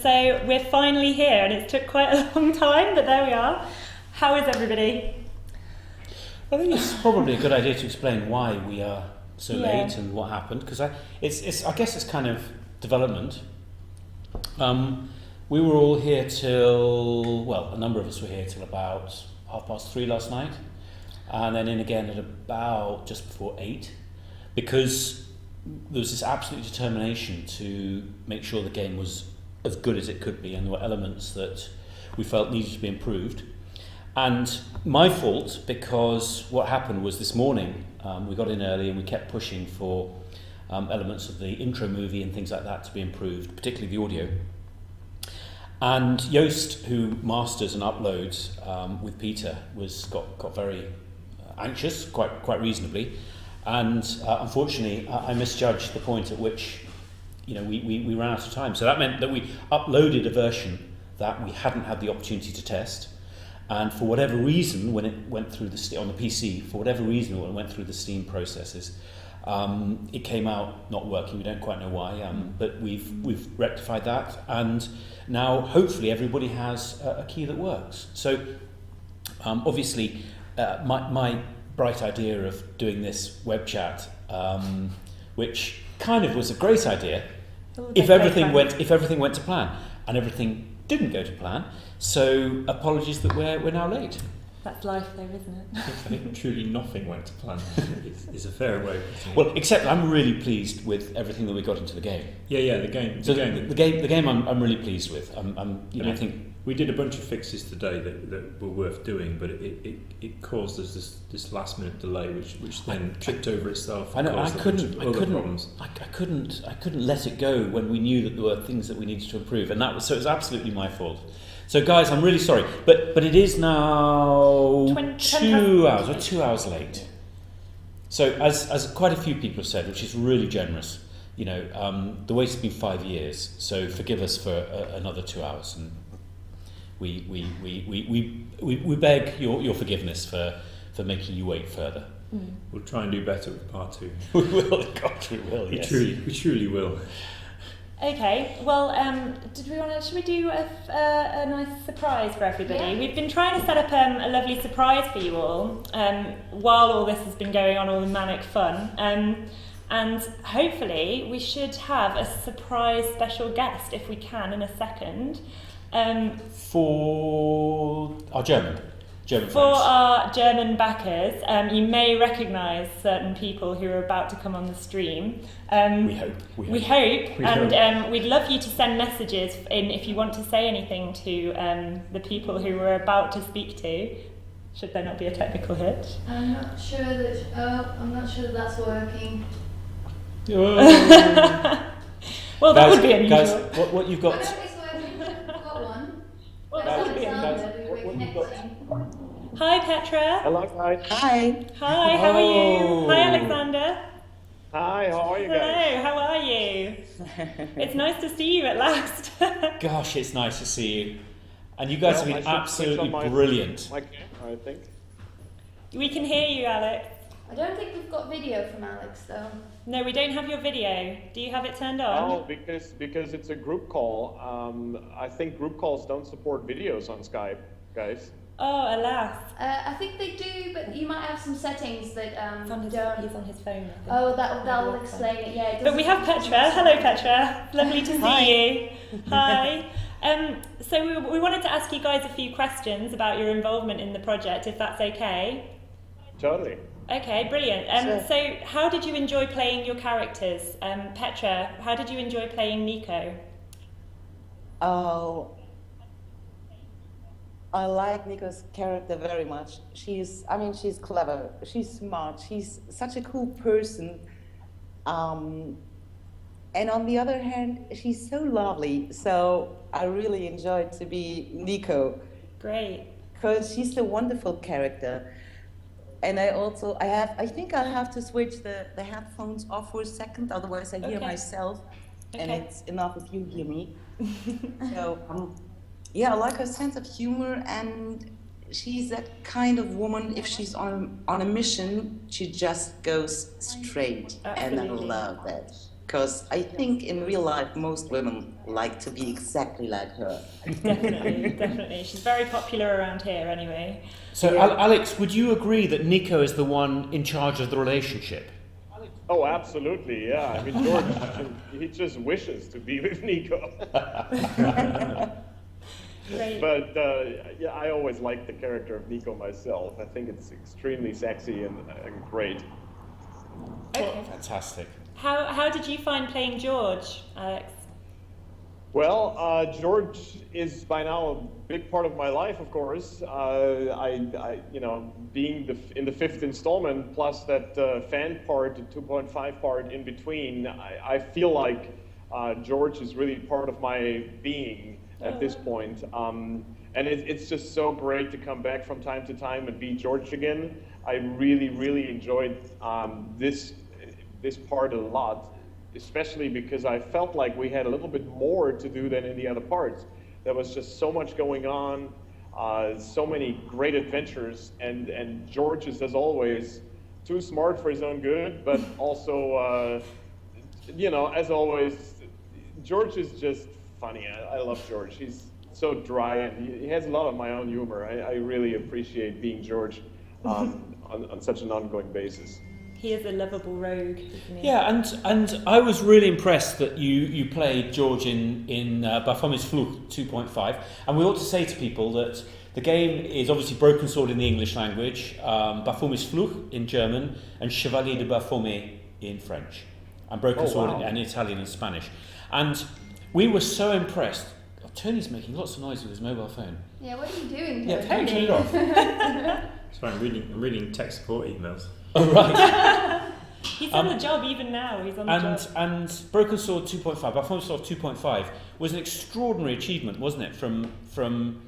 So we're finally here, and it took quite a long time, but there we are. How is everybody? I think it's probably a good idea to explain why we are so late and what happened, because I guess it's kind of development. We were all here till, well, a number of us were here till about 3:30 last night, and then in again at about just before 8, because there was this absolute determination to make sure the game was as good as it could be, and there were elements that we felt needed to be improved. And my fault, because what happened was this morning we got in early and we kept pushing for elements of the intro movie and things like that to be improved, particularly the audio. And Joost, who masters and uploads with Peter, got very anxious, quite reasonably, and unfortunately I misjudged the point at which we ran out of time. So that meant that we uploaded a version that we hadn't had the opportunity to test. And for whatever reason, when it went through on the PC, when it went through the Steam processes, it came out not working. We don't quite know why, but we've rectified that, and now hopefully everybody has a key that works. So obviously, my bright idea of doing this web chat, which kind of was a great idea, if everything went to plan, and everything didn't go to plan. So apologies that we're now late. That's life though, isn't it? I think truly nothing went to plan. It's a fair way. Well, except I'm really pleased with everything that we got into the game. Yeah, the game. The game I'm really pleased with. I think we did a bunch of fixes today that were worth doing, but it caused us this last minute delay, which then tripped over itself. I know. I couldn't let it go when we knew that there were things that we needed to improve, and it was absolutely my fault. So guys, I'm really sorry, but it is now 2 hours. We're 2 hours late. So as quite a few people have said, which is really generous, the wait's been 5 years. So forgive us for another 2 hours, and we beg your forgiveness for making you wait further. We'll try and do better with part 2. We will, God, we will. Yes, we truly will. Okay, well, should we do a nice surprise for everybody? Yeah. We've been trying to set up a lovely surprise for you all while all this has been going on, all the manic fun. And hopefully we should have a surprise special guest, if we can, in a second. For our German friends. For our German backers, you may recognise certain people who are about to come on the stream. We hope. We'd love you to send messages in if you want to say anything to the people who we're about to speak to. Should there not be a technical hitch? I'm not sure that that's working. Well, that would be unusual. Guys, what you've got? I know it's working. I've got one. Well, that's that would be Alexander. We're connecting. Hi, Petra. Hello, guys. Hi. Hi, how are you? Hi, Alexander. Hi, how are you guys? Hello, how are you? It's nice to see you at last. Gosh, it's nice to see you. And you guys have been absolutely brilliant. My camera, I think. We can hear you, Alex. I don't think we've got video from Alex, though. No, we don't have your video. Do you have it turned on? Oh, because it's a group call. I think group calls don't support videos on Skype, guys. Oh, alas. I think they do, but you might have some settings that He's on his phone, I think. Oh, that'll explain it. Yeah. But we have Petra. Hello, Petra. Lovely to see you. Hi. So we wanted to ask you guys a few questions about your involvement in the project, if that's okay. Totally. Okay, brilliant. Sure. So how did you enjoy playing your characters? Petra, how did you enjoy playing Nico? Oh, I like Nico's character very much. She's clever, she's smart, she's such a cool person. And on the other hand, she's so lovely. So I really enjoyed to be Nico. Great. Because she's a wonderful character. And I think I'll have to switch the headphones off for a second, otherwise I hear myself, and it's enough if you hear me. So, I like her sense of humor, and she's that kind of woman, if she's on a mission, she just goes straight. Absolutely. And I love that. Because I think in real life most women like to be exactly like her. Definitely, definitely. She's very popular around here anyway. So, Yeah. Alex, would you agree that Nico is the one in charge of the relationship? Oh, absolutely, yeah. I mean, George, he just wishes to be with Nico. Great. But yeah, I always liked the character of Nico myself. I think it's extremely sexy and great. Okay. Fantastic. How did you find playing George, Alex? Well, George is by now a big part of my life, of course. I you know, being in the 5th installment plus that fan part, the 2.5 part in between, I feel like George is really part of my being at this point. And it's just so great to come back from time to time and be George again. I really, really enjoyed this part a lot, especially because I felt like we had a little bit more to do than in the other parts. There was just so much going on, so many great adventures, and George is, as always, too smart for his own good, but also, you know, as always, George is just funny. I love George. He's so dry, and he has a lot of my own humor. I really appreciate being George on such an ongoing basis. He is a lovable rogue, isn't he? Yeah, and I was really impressed that you played George in Baphomet's Fluch 2.5, and we ought to say to people that the game is obviously Broken Sword in the English language, Baphomet's Fluch in German, and Chevalier de Baphomet in French, and Broken Sword in Italian and Spanish. And we were so impressed. Oh, Tony's making lots of noise with his mobile phone. Yeah, what are you doing? Yeah, Tony? turn it off. Sorry, I'm reading tech support emails. Oh, right. He's on the job even now. He's on the job. And Broken Sword 2.5, Baphomet's Sword 2.5 was an extraordinary achievement, wasn't it? From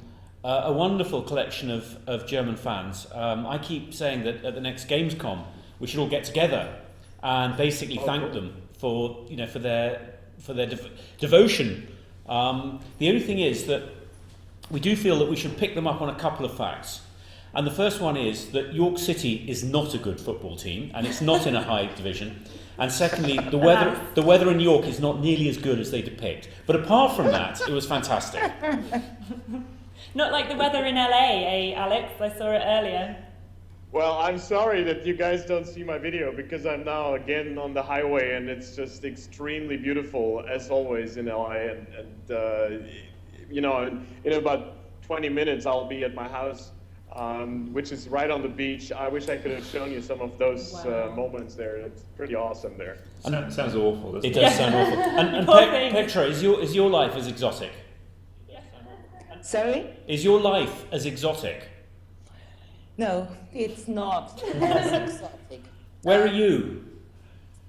a wonderful collection of German fans. I keep saying that at the next Gamescom we should all get together and basically thank them for their devotion. The only thing is that we do feel that we should pick them up on a couple of facts. And the first one is that York City is not a good football team, and it's not in a high division. And secondly, the weather in York is not nearly as good as they depict. But apart from that, it was fantastic. Not like the weather in LA, eh, Alex? I saw it earlier. Well, I'm sorry that you guys don't see my video because I'm now again on the highway and it's just extremely beautiful as always in LA. And you know, in about 20 minutes I'll be at my house, which is right on the beach. I wish I could have shown you some of those moments there. It's pretty awesome there. Sounds awful, doesn't it? It does sound awful. And Poor thing. Petra, is your life as exotic? Sorry? Is your life as exotic? No, it's not as exotic. Where are you?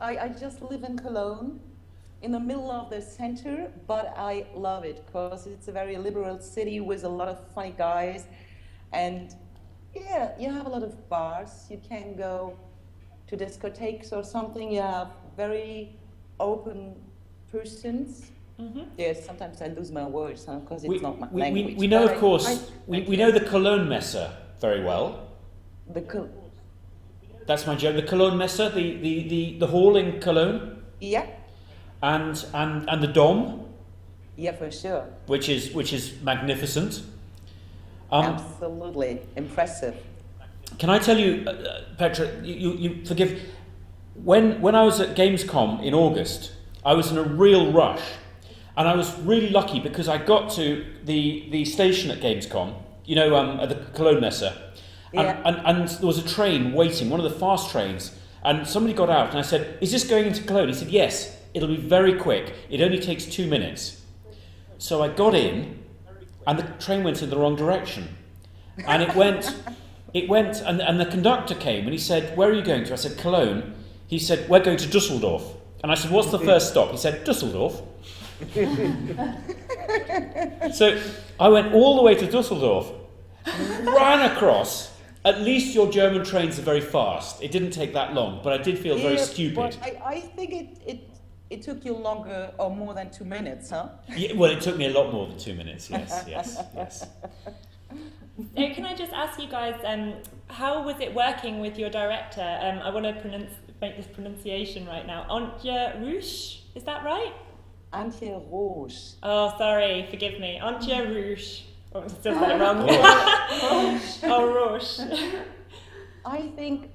I just live in Cologne, in the middle of the center, but I love it because it's a very liberal city with a lot of funny guys. And yeah, you have a lot of bars. You can go to discotheques or something. You have very open persons. Mm-hmm. Yes, sometimes I lose my words because it's not my language. We know, of course, we know the Cologne Messe very well. That's my joke. The Cologne Messe, the hall in Cologne. Yeah. And the Dom. Yeah, for sure. Which is magnificent. Absolutely impressive. Can I tell you, Petra? You forgive. When I was at Gamescom in August, I was in a real rush, and I was really lucky because I got to the station at Gamescom. You know, at the Cologne Messe. And there was a train waiting, one of the fast trains, and somebody got out and I said, "Is this going into Cologne?" He said, "Yes, it'll be very quick. It only takes 2 minutes." So I got in, and the train went in the wrong direction, and it went, and the conductor came and he said, "Where are you going to?" I said, "Cologne." He said, "We're going to Dusseldorf." And I said, "What's the first stop?" He said, "Dusseldorf." So I went all the way to Dusseldorf, ran across. At least your German trains are very fast. It didn't take that long, but I did feel very stupid. But I think it took you longer or more than 2 minutes, huh? Yeah, well, it took me a lot more than 2 minutes. Yes. Can I just ask you guys, how was it working with your director? I want to make this pronunciation right now. Antje Roosh? Is that right? Antje Roche. Oh, sorry, forgive me. Antje Rouge. Oh, I still said it wrong. Oh, Roche. I think,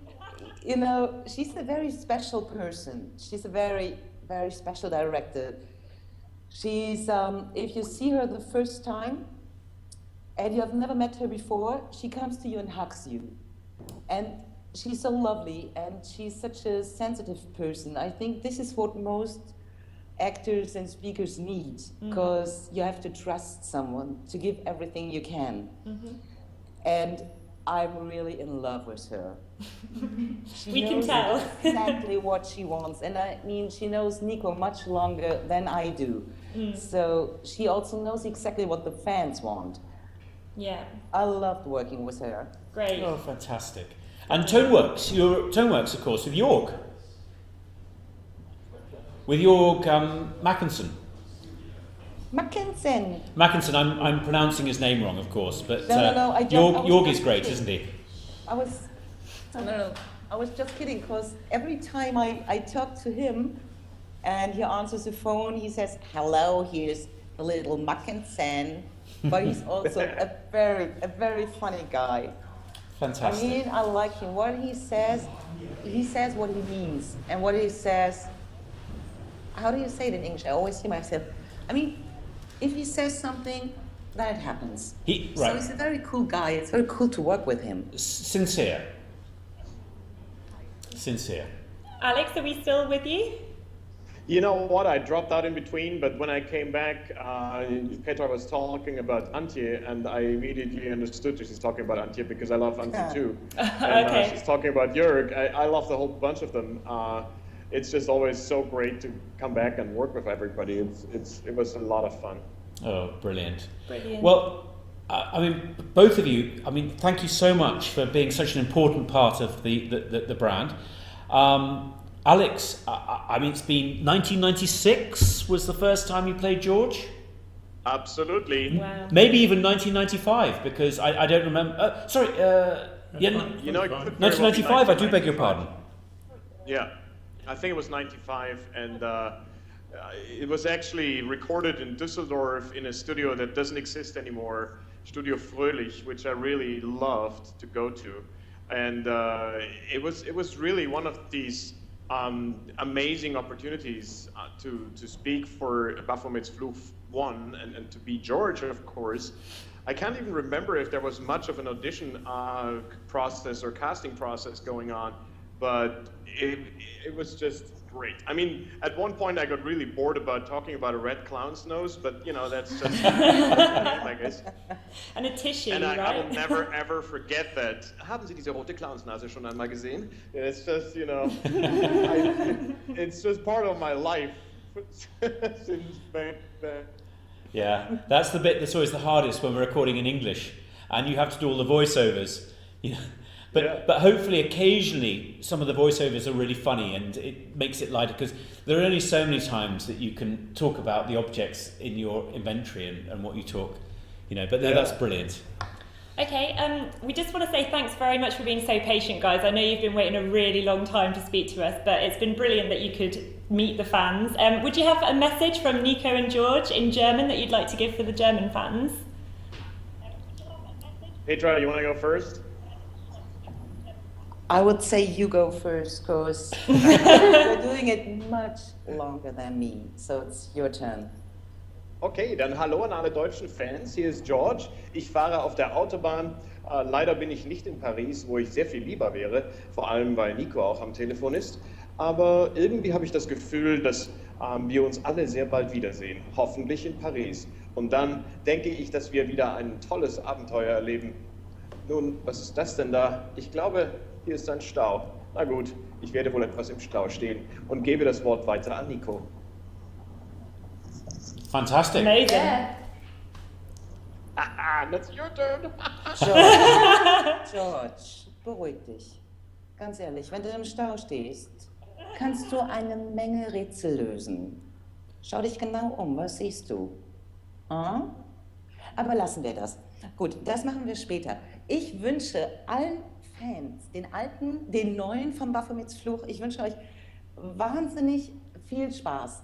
she's a very special person. She's a very, very special director. She's, if you see her the first time, and you have never met her before, she comes to you and hugs you. And she's so lovely, and she's such a sensitive person. I think this is what most actors and speakers need, because you have to trust someone to give everything you can. And I'm really in love with her. We can tell. Exactly what she wants. And I mean, she knows Nico much longer than I do. So she also knows exactly what the fans want. Yeah. I loved working with her. Great. Oh, fantastic. And Toneworks, Toneworks, of course, with Jorg. With Jorg Mackinson. Mackinson, I'm pronouncing his name wrong, of course, but No, Jorg is great, isn't he? I was just kidding, because every time I talk to him and he answers the phone, he says, "Hello, here's the little Mackinson." But he's also a very funny guy. Fantastic. I mean, I like him. What he says what he means. And what he says, how do you say it in English? I always hear myself. I mean, if he says something, then it happens. So he's a very cool guy. It's very cool to work with him. Sincere. Alex, are we still with you? You know what? I dropped out in between, but when I came back, Petra was talking about Antje, and I immediately understood she's talking about Antje because I love Antje too. And Okay. she's talking about Jörg. I love the whole bunch of them. It's just always so great to come back and work with everybody. It was a lot of fun. Oh, brilliant. Brilliant. Well, I mean, both of you, thank you so much for being such an important part of the brand. Alex, it's been 1996 was the first time you played George? Absolutely. Wow. Maybe even 1995, because I don't remember. You know, it could very well be 1995, I do beg your pardon. Yeah, I think it was 95, and it was actually recorded in Düsseldorf in a studio that doesn't exist anymore, Studio Fröhlich, which I really loved to go to. And it was really one of these amazing opportunities to speak for Baphomet's Fluch 1 and to be George, of course. I can't even remember if there was much of an audition process or casting process going on, but it was just great. I mean, at one point I got really bored about talking about a red clown's nose, but that's just I guess. And a tissue, and I right? will never ever forget that. Haben Sie diese rote Clownsnase schon einmal gesehen? It's just, it's just part of my life since back then. Yeah, that's the bit that's always the hardest when we're recording in English, and you have to do all the voiceovers. But hopefully occasionally some of the voiceovers are really funny and it makes it lighter, because there are only so many times that you can talk about the objects in your inventory and what you talk, but that's brilliant. Okay, we just want to say thanks very much for being so patient, guys. I know you've been waiting a really long time to speak to us, but it's been brilliant that you could meet the fans. Would you have a message from Nico and George in German that you'd like to give for the German fans? Petra, you want to go first? I would say you go first, because you're doing it much longer than me, so it's your turn. Okay, dann hallo an alle deutschen Fans, hier ist George. Ich fahre auf der Autobahn. Leider bin ich nicht in Paris, wo ich sehr viel lieber wäre, vor allem weil Nico auch am Telefon ist. Aber irgendwie habe ich das Gefühl, dass wir uns alle sehr bald wiedersehen, hoffentlich in Paris. Und dann denke ich, dass wir wieder ein tolles Abenteuer erleben. Nun, was ist das denn da? Ich glaube, hier ist ein Stau. Na gut, ich werde wohl etwas im Stau stehen und gebe das Wort weiter an Nico. Fantastic. Amazing. Yeah. That's your turn. George, beruhig dich. Ganz ehrlich, wenn du im Stau stehst, kannst du eine Menge Rätsel lösen. Schau dich genau um, was siehst du? Aber lassen wir das. Gut, das machen wir später. Ich wünsche allen Fans, den alten, den neuen von Baphomets Fluch, ich wünsche euch wahnsinnig viel Spaß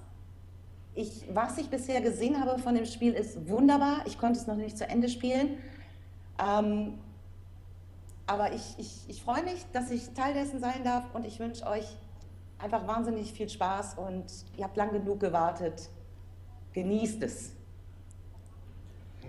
was ich bisher gesehen habe von dem Spiel, ist wunderbar. Ich konnte es noch nicht zu Ende spielen. Aber ich freue mich, dass ich Teil dessen sein darf und ich wünsche euch einfach wahnsinnig viel Spaß und ihr habt lang genug gewartet. Genießt es.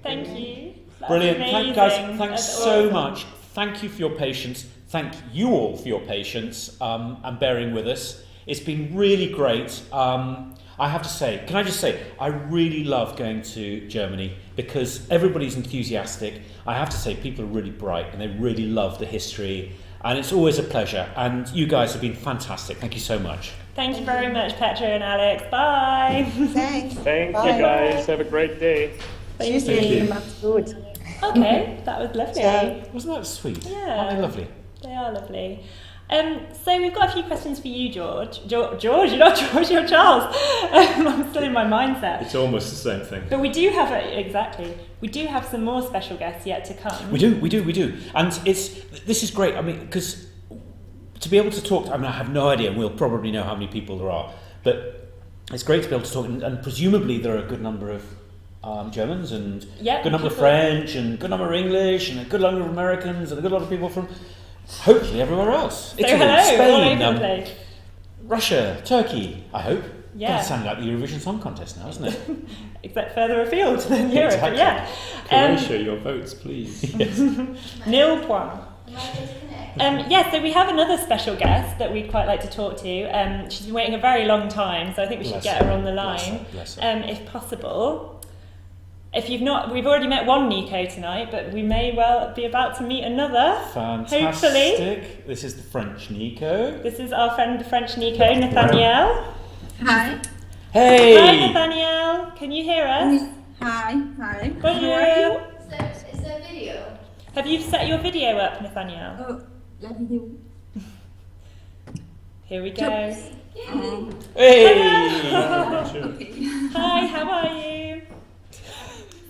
Thank you. That's Brilliant. amazing. Thanks That's so awesome. much. Thank you for your patience. Thank you all for your patience and bearing with us. It's been really great. I have to say, can I just say, I really love going to Germany because everybody's enthusiastic. I have to say, people are really bright and they really love the history. And it's always a pleasure. And you guys have been fantastic. Thank you so much. Thank you very much, Petra and Alex. Bye. Thanks. Thank Bye. you guys. Have a great day. Tschüss, Thank ihr you. Lieben. Macht's gut. Okay, that was lovely. Ciao. Wasn't that sweet? Yeah. Aren't they lovely? They are lovely. So we've got a few questions for you, George. George, you're not George, you're Charles. I'm still in my mindset. It's almost the same thing. But we do have exactly. We do have some more special guests yet to come. We do. And this is great. I mean, because to be able to talk, I mean, I have no idea. We'll probably know how many people there are, but it's great to be able to talk. And presumably there are a good number of Germans and Yep, a good number of people- French and a good number of English and a good number of Americans and a good lot of people from hopefully everywhere else. So Italy, hello, all Spain, over the place. Russia, Turkey. I hope. Yeah. That's sounding like the Eurovision Song Contest now, isn't it? Except further afield than Europe, but Exactly. yeah. Croatia, your votes, please. Nil point. Am I disconnected? Yeah, so we have another special guest that we'd quite like to talk to. She's been waiting a very long time, so I think we should Bless get her her, on the bless line, her, bless her. if possible. If you've not, we've already met one Nico tonight, but we may well be about to meet another. Fantastic. Hopefully. This is the French Nico. This is our friend, the French Nico, Nathaniele. Hi. Hey! Hi, Nathaniele. Can you hear us? Hi. How Bonjour. are you? Is there video? Have you set your video up, Nathaniele? Oh, la vidéo. Here we go. Hey! Hi, how are you?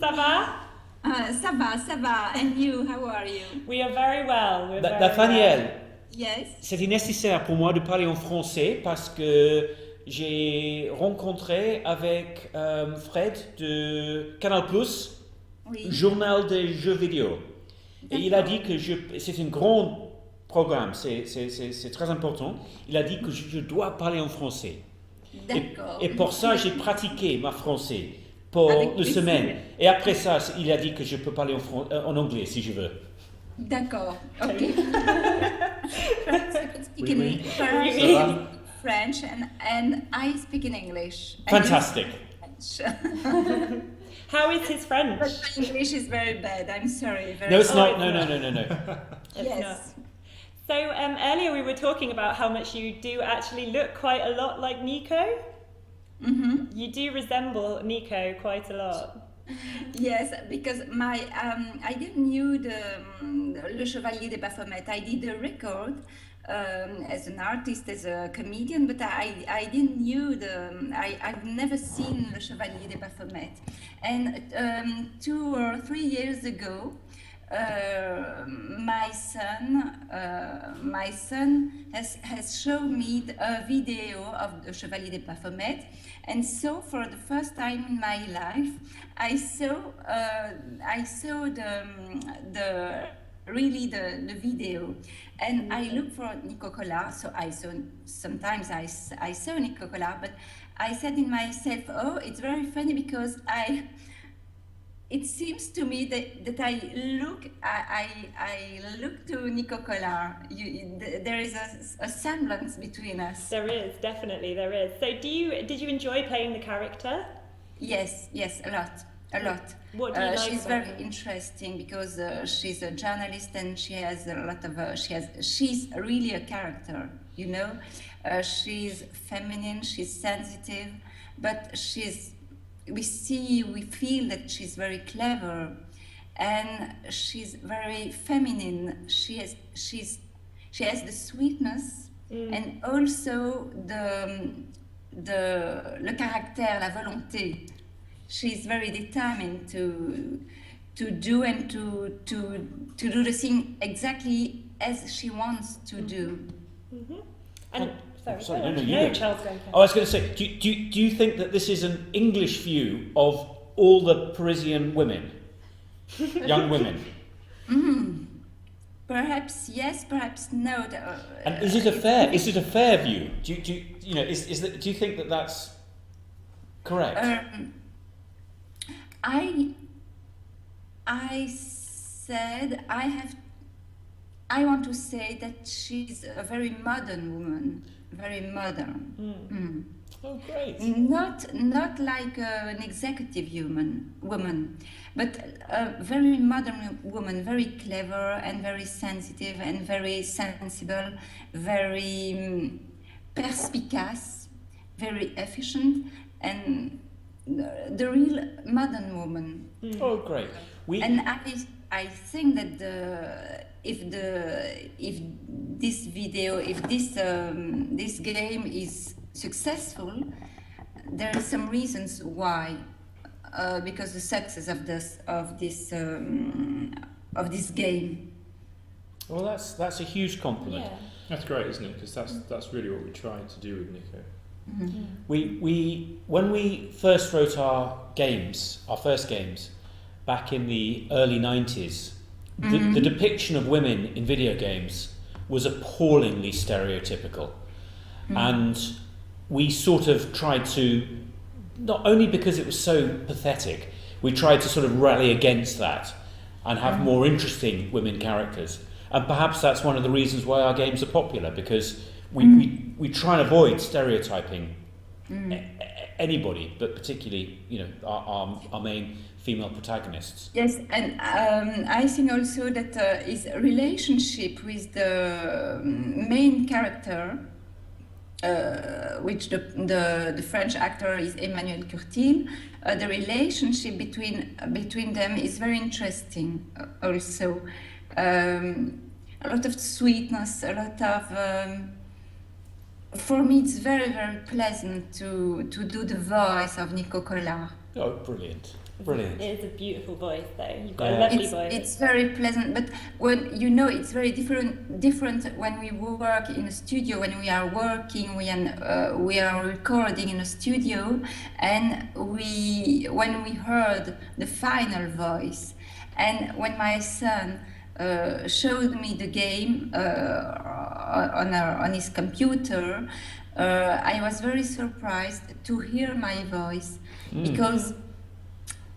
Ça va? Ça va. And you, how are you? We are very well. We're very Nathaniele, Yes. c'était nécessaire pour moi de parler en français parce que j'ai rencontré avec Fred de Canal+, Oui. journal des jeux vidéo. Et il a dit que c'est un grand programme, c'est très important. Il a dit que je dois parler en français. D'accord. Et pour ça, j'ai pratiqué ma français pour Avec une plaisir. semaine. Et après ça, il a dit que je peux parler en anglais si je veux. D'accord. Ok. Speak in Oui. French, Oui. French, and I speak in English. Fantastic. French. How is his French? But my English is very bad. I'm sorry. Very No, it's sorry. not. No. It's Yes. not. So earlier we were talking about how much you do actually look quite a lot like Nico. Mm-hmm. You do resemble Nico quite a lot. Yes, because I didn't knew Le Chevalier des Baphomet. I did a record as an artist, as a comedian, but I didn't knew I've never seen Le Chevalier des Baphomet. And 2 or 3 years ago, my son has shown me a video of the Chevalier des Baphomet, and so for the first time in my life, I saw the video, and I looked for Nico Collard. So I saw Nico Collard, but I said in myself, oh, it's very funny because it seems to me that I look to Nico Collard. There is a semblance between us. There is, definitely there is. So did you enjoy playing the character? Yes, a lot. What do you like she's about very her? interesting because she's a journalist and she has a lot of she's really a character, you know. She's feminine, she's sensitive, but we feel that she's very clever, and she's very feminine. She has the sweetness, and also le caractère, la volonté. She's very determined to do and to do the thing exactly as she wants to do. And sorry. No, you. Charles, go. I was going to say, do you think that this is an English view of all the Parisian women, young women? Perhaps yes, perhaps no. And is it a fair view? Do you think that that's correct? I want to say that she's a very modern woman, very modern. Oh, great! Not like an executive woman, but a very modern woman, very clever and very sensitive and very sensible, very perspicace, very efficient, and the real modern woman. Oh, great! And I think that if this game is successful, there are some reasons why, because the success of this game. Well, that's a huge compliment. Yeah. That's great, isn't it? Because that's really what we tried to do with Nico. Mm-hmm. We when we first wrote our first games, back in the early 90s, the depiction of women in video games was appallingly stereotypical, and we sort of tried to, not only because it was so pathetic, we tried to sort of rally against that and have more interesting women characters. And perhaps that's one of the reasons why our games are popular, because we try and avoid stereotyping anybody, but particularly, our main female protagonists. Yes, and I think also that his relationship with the main character, which the French actor is Emmanuel Curtil, the relationship between them is very interesting. Also, a lot of sweetness, a lot of. For me, it's very, very pleasant to do the voice of Nico Collard. Oh, brilliant. Brilliant. It is a beautiful voice, though. You've got a lovely voice. It's very pleasant, but when it's very different when we work in a studio. When we are working, we are recording in a studio, and when we heard the final voice, and when my son showed me the game on his computer, I was very surprised to hear my voice, because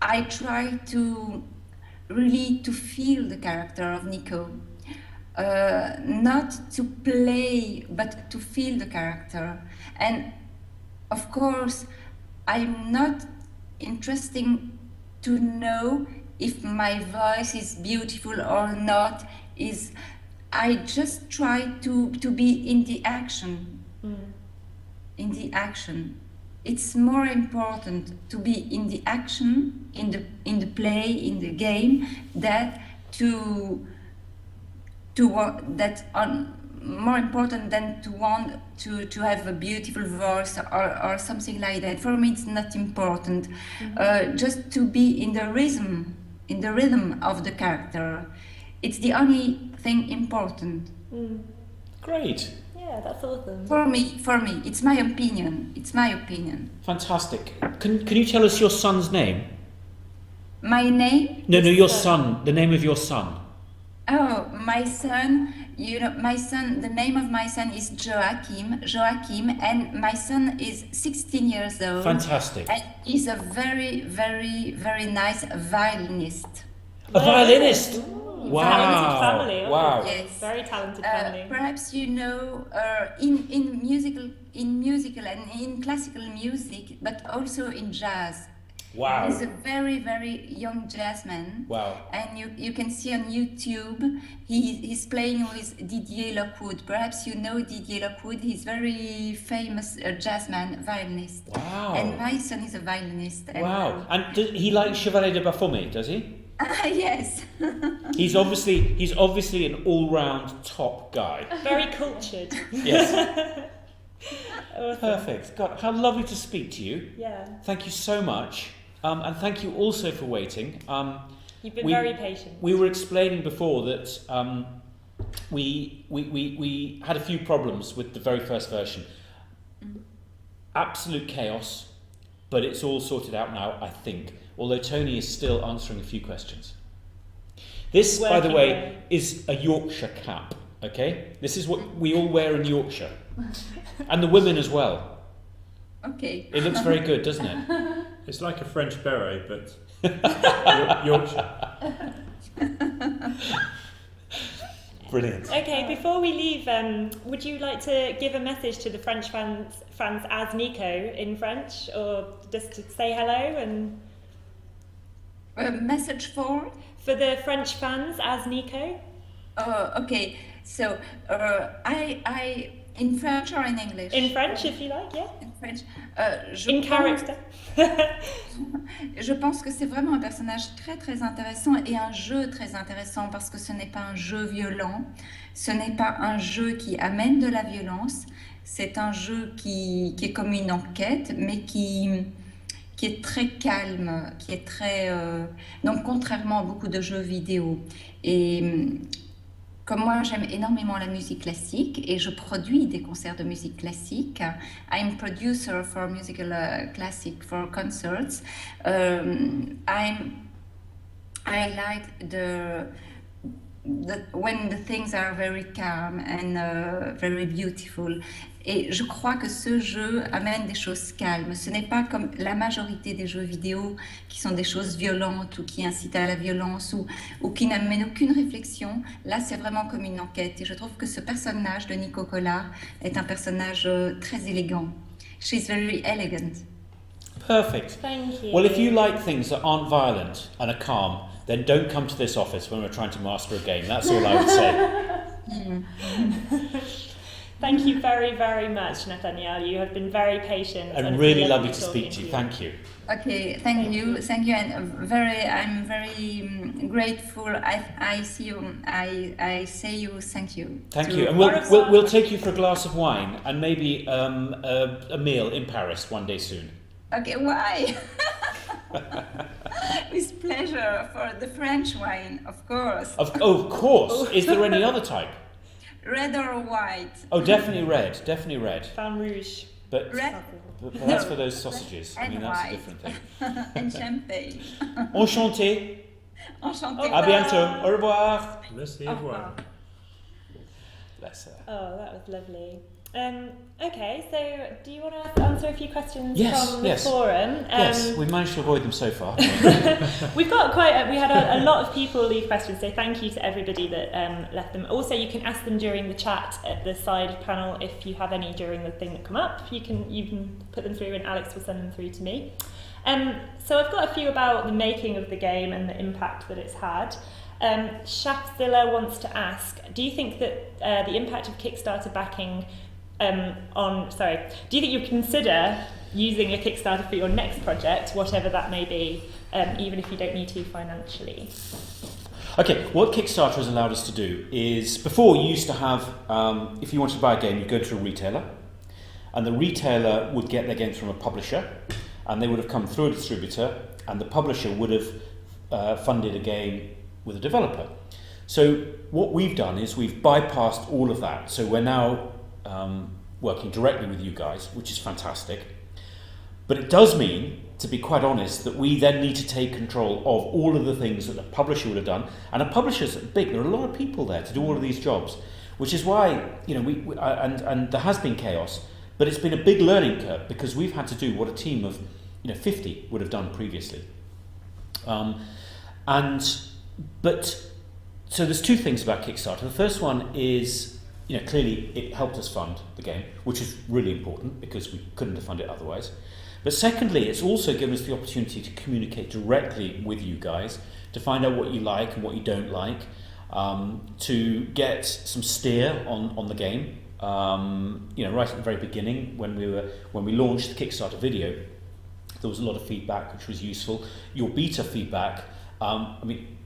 I try to really to feel the character of Nico, not to play, but to feel the character. And of course, I'm not interested to know if my voice is beautiful or not. I just try to be in the action. In the action. It's more important to be in the action, in the play, in the game, that more important than to want to have a beautiful voice or something like that. For me, it's not important. Just to be in the rhythm of the character. It's the only thing important. Great. Yeah, that's awesome. For me, it's my opinion. Fantastic. Can you tell us your son's name? My name? No, your son. The name of your son. Oh, my son. The name of my son is Joachim, and my son is 16 years old. Fantastic. And he's a very, very, very nice violinist. A violinist? Wow. Talented family. Wow. Yes. Very talented family. Perhaps in musical and in classical music, but also in jazz. Wow. He's a very, very young jazzman. Wow. And you can see on YouTube, he's playing with Didier Lockwood. Perhaps you know Didier Lockwood. He's very famous jazzman, violinist. Wow. And my son is a violinist. Wow. And he likes Chevalier de Baphomet, does he? Yes. He's obviously an all-round top guy. Very cultured. Yes. Awesome. Perfect. God, how lovely to speak to you. Yeah. Thank you so much. And thank you also for waiting. You've been very patient. We were explaining before that we had a few problems with the very first version. Absolute chaos, but it's all sorted out now, I think. Although Tony is still answering a few questions. This, by the way, is a Yorkshire cap. Okay, this is what we all wear in Yorkshire, and the women as well. Okay. It looks very good, doesn't it? It's like a French beret, but Yorkshire. Brilliant. Okay, before we leave, would you like to give a message to the French fans as Nico in French, or just to say hello and A message for? for the French fans as Nico? Okay. So I in French or in English? In French, if you like, yeah. In French. In character. Je pense que c'est vraiment un personnage très très intéressant et un jeu très intéressant parce que ce n'est pas un jeu violent, ce n'est pas un jeu qui amène de la violence, c'est un jeu qui est comme une enquête mais qui est très calme, qui est très... donc contrairement à beaucoup de jeux vidéo. Et comme moi j'aime énormément la musique classique et je produis des concerts de musique classique, I'm producer for musical classic for concerts. I like when the things are very calm and very beautiful. Et je crois que ce jeu amène des choses calmes. Ce n'est pas comme la majorité des jeux vidéo qui sont des choses violentes ou qui incitent à la violence ou qui n'amènent aucune réflexion. Là, c'est vraiment comme une enquête. Et je trouve que ce personnage de Nico Collard est un personnage très élégant. She's very elegant. Perfect. Thank you. Well, if you like things that aren't violent and are calm, then don't come to this office when we're trying to master a game. That's all I would say. Thank you very, very much, Nathaniele. You have been very patient. And really lovely to speak to you. Thank you. Okay, thank you, and I'm very grateful. I see you. I say you. Thank you. Thank you. And we'll take you for a glass of wine and maybe a meal in Paris one day soon. Okay, why? With pleasure, for the French wine, of course. Of course. Is there any other type? Red or white? Oh, definitely red. Definitely red. Vin Rouge. But Red? that's for those sausages. I And mean, that's white. a different thing. And champagne. Enchanté. Enchanté. À bientôt. Au revoir. Merci, Au au revoir. revoir. Bless her. Oh, that was lovely. Okay, so do you want to answer a few questions from the yes. forum? Yes, we've managed to avoid them so far. We've got we had a lot of people leave questions, so thank you to everybody that left them. Also, you can ask them during the chat at the side panel if you have any during the thing that come up. You can put them through and Alex will send them through to me. So I've got a few about the making of the game and the impact that it's had. Shafzilla wants to ask, do you think that the impact of Kickstarter backing do you think you'd consider using a Kickstarter for your next project, whatever that may be, even if you don't need to financially? Okay, what Kickstarter has allowed us to do is, before you used to have, if you wanted to buy a game, you'd go to a retailer, and the retailer would get their games from a publisher, and they would have come through a distributor, and the publisher would have funded a game with a developer. So what we've done is we've bypassed all of that. So we're now working directly with you guys, which is fantastic. But it does mean, to be quite honest, that we then need to take control of all of the things that a publisher would have done. And a publisher's big. There are a lot of people there to do all of these jobs, which is why, you know, and there has been chaos, but it's been a big learning curve because we've had to do what a team of 50 would have done previously. So there's two things about Kickstarter. The first one is, clearly it helped us fund the game, which is really important because we couldn't have funded it otherwise. But secondly, it's also given us the opportunity to communicate directly with you guys, to find out what you like and what you don't like, to get some steer on the game. Right at the very beginning, when we launched the Kickstarter video, there was a lot of feedback which was useful. Your beta feedback,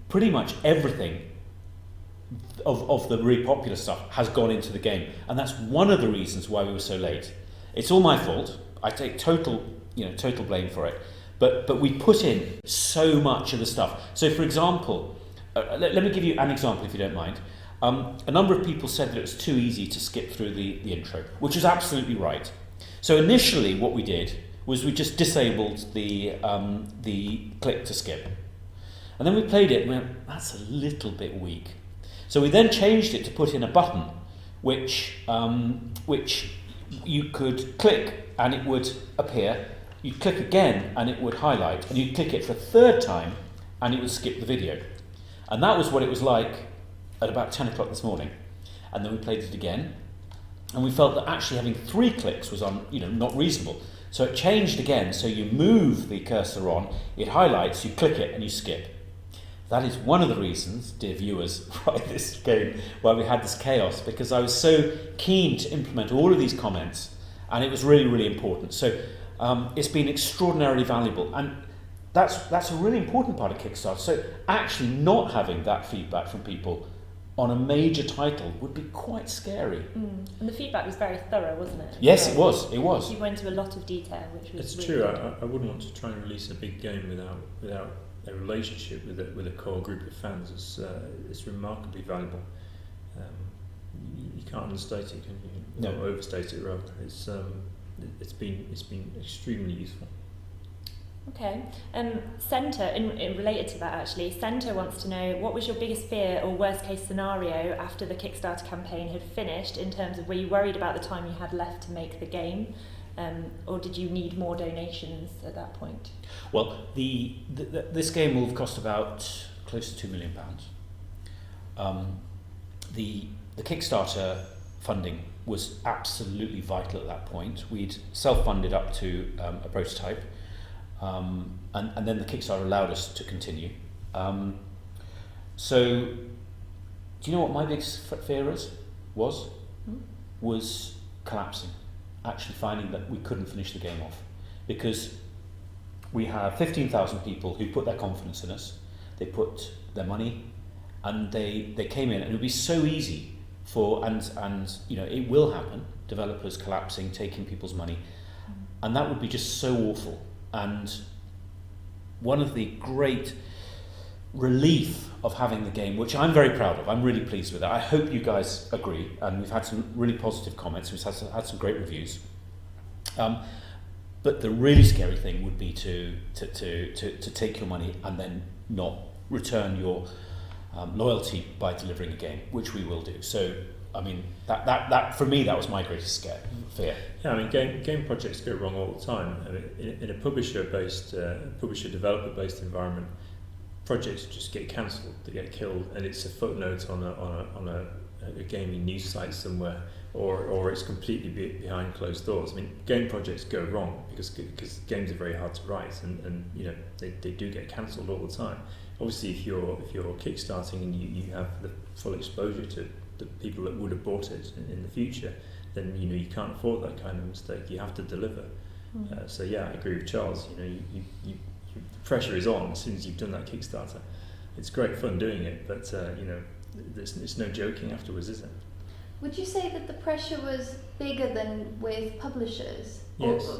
pretty much everything of the really popular stuff has gone into the game, and that's one of the reasons why we were so late. It's all my fault. I take total blame for it. But we put in so much of the stuff. So, for example, let me give you an example, if you don't mind. a number of people said that it was too easy to skip through the intro, which is absolutely right. So initially what we did was we just disabled the click to skip. And then we played it and went, that's a little bit weak. So we then changed it to put in a button which you could click and it would appear. You'd click again and it would highlight, and you'd click it for a third time and it would skip the video. And that was what it was like at about 10 o'clock this morning. And then we played it again, and we felt that actually having 3 clicks was not reasonable. So it changed again, so you move the cursor on, it highlights, you click it and you skip. That is one of the reasons, dear viewers, why this game, why we had this chaos, because I was so keen to implement all of these comments, and it was really, really important. So it's been extraordinarily valuable, and that's a really important part of Kickstarter. So actually not having that feedback from people on a major title would be quite scary. And the feedback was very thorough, wasn't it? Yes, it was. You went into a lot of detail, which was It's really true. good. I wouldn't want to try and release a big game without a relationship with a core group of fans. It's remarkably valuable. You can't understate it, can you? No. Or overstate it, rather. It's been extremely useful. Okay. Centre, in related to that actually, Centre wants to know, what was your biggest fear or worst case scenario after the Kickstarter campaign had finished, in terms of, were you worried about the time you had left to make the game? Or did you need more donations at that point? Well, this game will have cost about close to £2 million. The Kickstarter funding was absolutely vital at that point. We'd self-funded up to a prototype, and then the Kickstarter allowed us to continue. So, do you know what my biggest fear was collapsing. Actually finding that we couldn't finish the game off, because we have 15,000 people who put their confidence in us, they put their money, and they came in, and it would be so easy and it will happen, developers collapsing, taking people's money, and that would be just so awful. And one of the great relief of having the game, which I'm very proud of, I'm really pleased with it. I hope you guys agree, and we've had some really positive comments, we've had some great reviews. But the really scary thing would be to take your money and then not return your loyalty by delivering a game, which we will do. So, I mean, that for me, that was my greatest fear. Yeah, I mean, game projects go wrong all the time. I mean, in a developer-based environment, projects just get cancelled, they get killed, and it's a footnote on a gaming news site somewhere, or it's completely behind closed doors. I mean, game projects go wrong because games are very hard to write, and they do get cancelled all the time. Obviously, if you're kickstarting and you have the full exposure to the people that would have bought it in the future, then you can't afford that kind of mistake. You have to deliver. So yeah, I agree with Charles. The pressure is on as soon as you've done that Kickstarter. It's great fun doing it, but it's no joking afterwards, is it? Would you say that the pressure was bigger than with publishers? Yes. Or,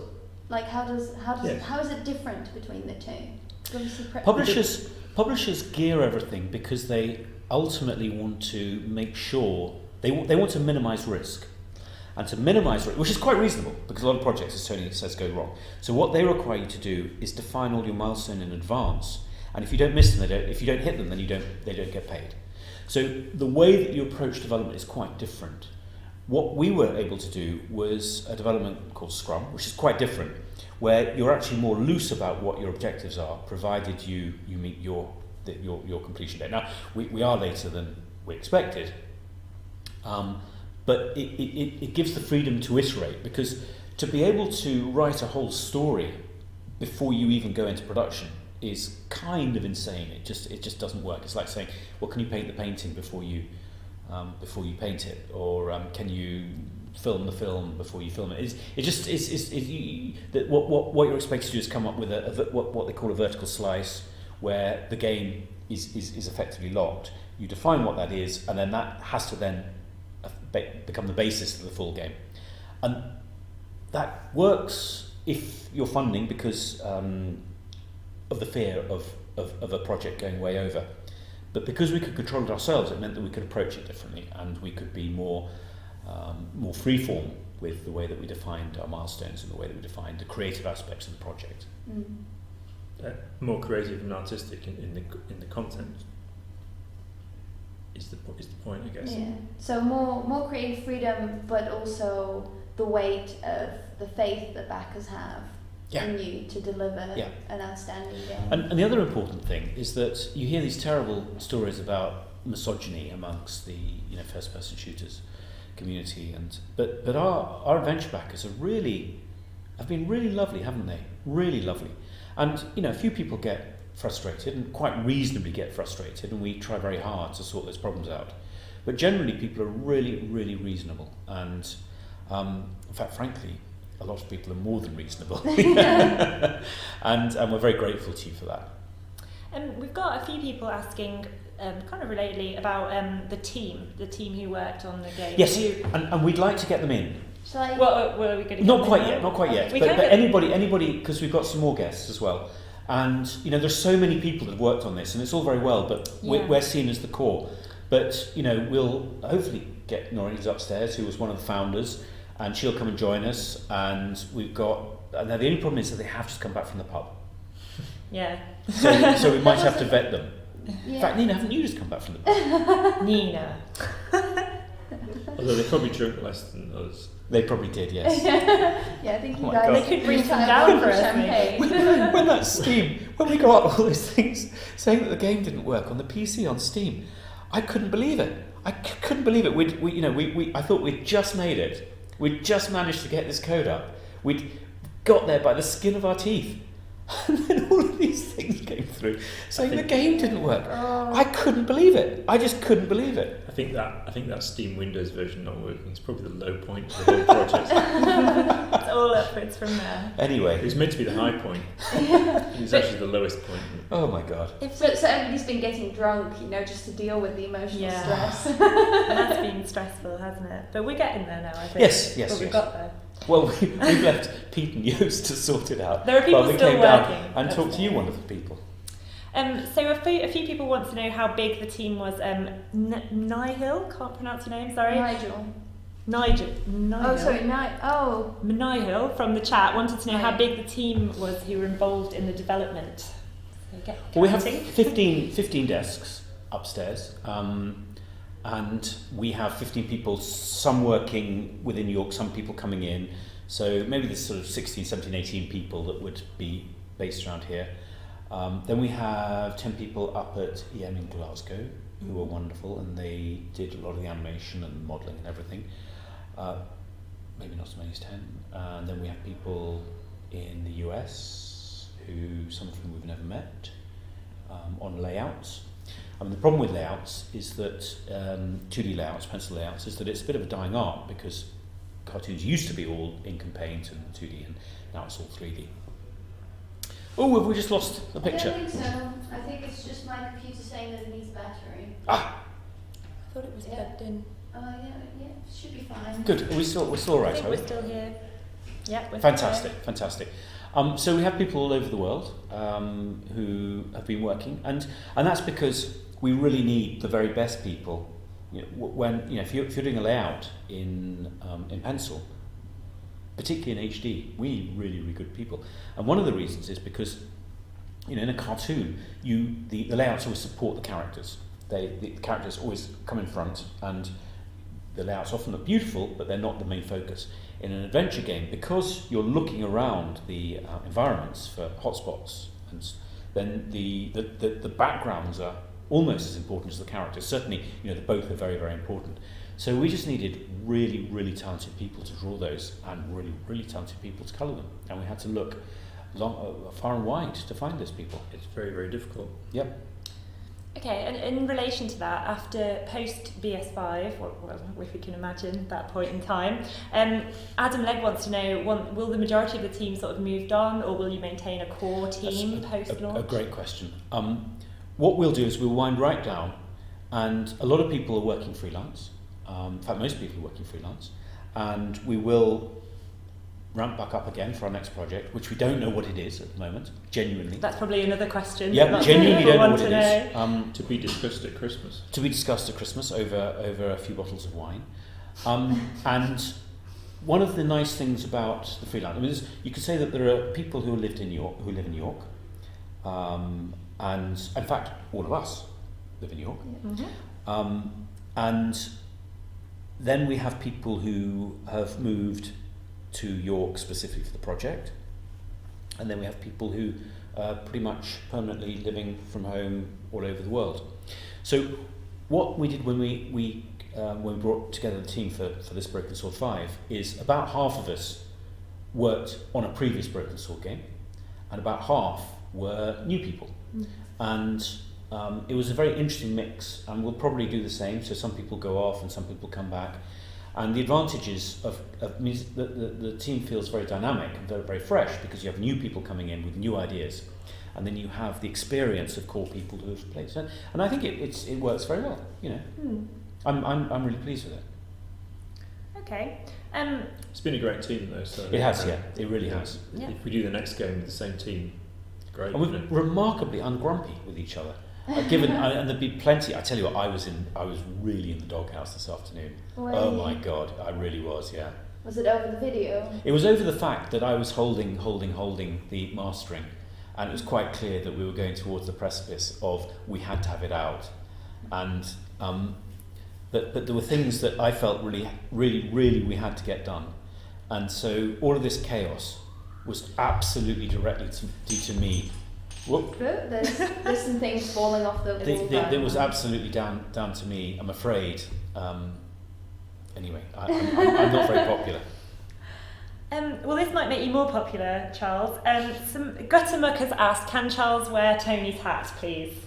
like, how is it different between the two? Publishers gear everything because they ultimately want to make sure they want to minimise risk, and to minimise risk, which is quite reasonable because a lot of projects, as Tony says, go wrong. So what they require you to do is define all your milestones in advance, and if you don't miss them, if you don't hit them, then they don't get paid. So the way that you approach development is quite different. What we were able to do was a development called Scrum, which is quite different, where you're actually more loose about what your objectives are, provided you meet your completion date. Now, we are later than we expected, but it gives the freedom to iterate, because to be able to write a whole story before you even go into production is kind of insane. It just doesn't work. It's like saying, well, can you paint the painting before you paint it, or can you film the film before you film it? What you're expected to do is come up with what they call a vertical slice, where the game is effectively locked. You define what that is, and then that has to then become the basis of the full game, and that works if you're funding, because of the fear of a project going way over. But because we could control it ourselves, it meant that we could approach it differently, and we could be more freeform with the way that we defined our milestones and the way that we defined the creative aspects of the project. More creative and artistic in the content is the point, I guess. Yeah. So more creative freedom, but also the weight of the faith that backers have in you to deliver an outstanding game. And the other important thing is that you hear these terrible stories about misogyny amongst the first-person shooters community, but our adventure backers have been really lovely, haven't they? Really lovely. And a few people get frustrated, and quite reasonably get frustrated, and we try very hard to sort those problems out. But generally, people are really, really reasonable, and in fact, frankly, a lot of people are more than reasonable, and we're very grateful to you for that. And we've got a few people asking, kind of relatedly, about the team who worked on the game. Yes, and we'd like to get them in. Well, are we going to? Not quite yet. We But anybody, because we've got some more guests as well. And there's so many people that have worked on this, and it's all very well, but we're seen as the core. But we'll hopefully get Noirin, who's upstairs, who was one of the founders, and she'll come and join us. And we've got. Now the only problem is that they have just come back from the pub. Yeah. So we might have to vet them. Yeah. In fact, Nina, haven't you just come back from the pub? Nina. Although they probably drink less than us. They probably did, yes. Yeah, I think you guys. They could bring some down for us. Champagne. when we got up all those things saying that the game didn't work on the PC on Steam, I couldn't believe it. I couldn't believe it. I thought we'd just made it. We'd just managed to get this code up. We'd got there by the skin of our teeth. And then all of these things came through saying the game didn't work. I couldn't believe it. I just couldn't believe it. I think that Steam Windows version not working is probably the low point of the whole project. It's all upwards from there. Anyway, it was meant to be the high point. It was actually the lowest point. Oh my god! So everybody's been getting drunk, just to deal with the emotional stress. That's been stressful, hasn't it? But we're getting there now, I think. Yes. We've got there. Well, we've left Pete and Yost to sort it out. There are people still came working. Down and talked to you wonderful people. So a few people want to know how big the team was. Nihil, can't pronounce your name, sorry. Nigel. Oh, sorry, Nihil from the chat wanted to know how big the team was who were involved in the development. Well, we have 15 desks upstairs. And we have 15 people, some working within York, some people coming in. So maybe there's sort of 16, 17, 18 people that would be based around here. Then we have 10 people up at EM in Glasgow who are wonderful, and they did a lot of the animation and modelling and everything. Maybe not as many as 10. And then we have people in the US, some of whom we've never met, on layouts. The problem with layouts is that 2D layouts, pencil layouts, is that it's a bit of a dying art, because cartoons used to be all ink and paint and 2D, and now it's all 3D. Oh, have we just lost the picture? I don't think so. I think it's just my computer saying that it needs battery. I thought it was plugged in. Yeah, should be fine. Good. We're still all right, I think are we? we're still here. Yeah, we're Fantastic. still here. So we have people all over the world who have been working, and that's because we really need the very best people. If you're doing a layout in pencil, particularly in HD, we need really, really good people. And one of the reasons is because in a cartoon, the layouts always support the characters. The characters always come in front, and the layouts often look beautiful, but they're not the main focus. In an adventure game, because you're looking around the environments for hotspots, and then the backgrounds are almost as important as the characters. Certainly, both are very, very important. So we just needed really, really talented people to draw those, and really, really talented people to colour them. And we had to look far and wide to find those people. It's very, very difficult. Yep. Okay, and in relation to that, after post BS5, well, if we can imagine that point in time, Adam Legg wants to know, will the majority of the team sort of moved on, or will you maintain a core team post-launch? A great question. What we'll do is we'll wind right down, and a lot of people are working freelance. In fact, most people are working freelance, and we will ramp back up again for our next project, which we don't know what it is at the moment, genuinely. That's probably another question. Yeah, genuinely don't know what it is. To be discussed at Christmas. To be discussed at Christmas over a few bottles of wine. And one of the nice things about the freelance, I mean, you could say that there are people who live in York, and in fact, all of us live in York. Mm-hmm. And then we have people who have moved to York specifically for the project, and then we have people who are pretty much permanently living from home all over the world. So what we did when we brought together the team for this Broken Sword 5 is about half of us worked on a previous Broken Sword game, and about half were new people. And it was a very interesting mix, and we'll probably do the same. So some people go off and some people come back. And the advantages of music, the team feels very dynamic and very, very fresh, because you have new people coming in with new ideas, and then you have the experience of core people who have played. So, and I think it works very well. You know, I'm really pleased with it. Okay. It's been a great team though. So it has, yeah, it really has. Yeah. If we do the next game with the same team, it's great. And we're remarkably ungrumpy with each other. And there'd be plenty. I tell you what, I was really in the doghouse this afternoon. Oh my God, I really was. Yeah. Was it over the video? It was over the fact that I was holding the mastering, and it was quite clear that we were going towards the precipice of we had to have it out, and but there were things that I felt really we had to get done, and so all of this chaos was absolutely directly due to me. Whoop. There's some things falling off the wall. It was absolutely down to me, I'm afraid. Anyway, I'm not very popular. Well, this might make you more popular, Charles. Guttermuck has asked, can Charles wear Tony's hat, please?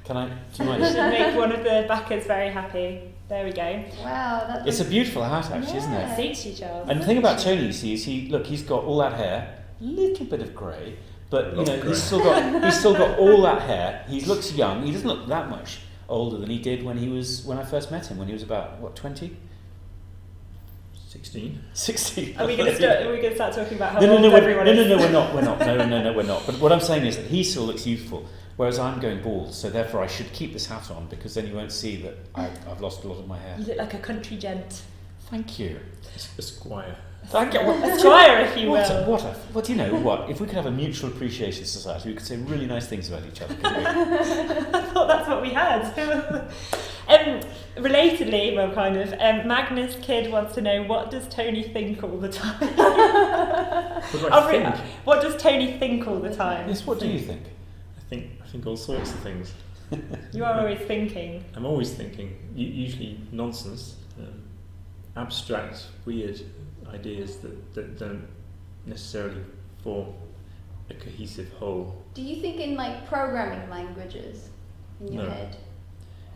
Can I? Do you mind? Should make one of the backers very happy. There we go. Wow, it's a beautiful hat, actually, isn't it? Suits you, Charles. And the thing about Tony, you see, is he's got all that hair, little bit of grey. But you know, he's still got all that hair. He looks young. He doesn't look that much older than he did when I first met him, when he was about what, 20? 16. 16. Are we going to start talking about how old everyone is? No, we're not. No, we're not. But what I'm saying is that he still looks youthful, whereas I'm going bald. So therefore, I should keep this hat on, because then you won't see that I've lost a lot of my hair. You look like a country gent. Thank you. A squire. Thank you. A squire, if you will. What do you know? What if we could have a mutual appreciation society? We could say really nice things about each other. Couldn't we? I thought that's what we had. Relatedly, well, kind of. Magnus Kid wants to know, what does Tony think all the time? What does Tony think all the time? Yes. What do you think? I think all sorts of things. You are always thinking. I'm always thinking. Usually nonsense, abstract, weird ideas that don't necessarily form a cohesive whole. Do you think in like programming languages in your head?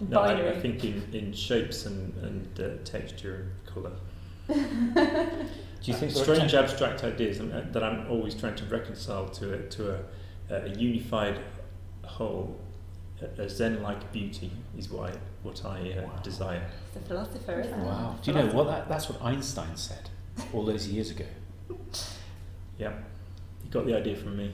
No, I think in shapes and texture and colour. Do you think strange abstract ideas that I'm always trying to reconcile to a unified whole? A Zen-like beauty is what I desire. He's a philosopher, isn't he? Wow. Do you know what that's what Einstein said all those years ago? Yeah, he got the idea from me.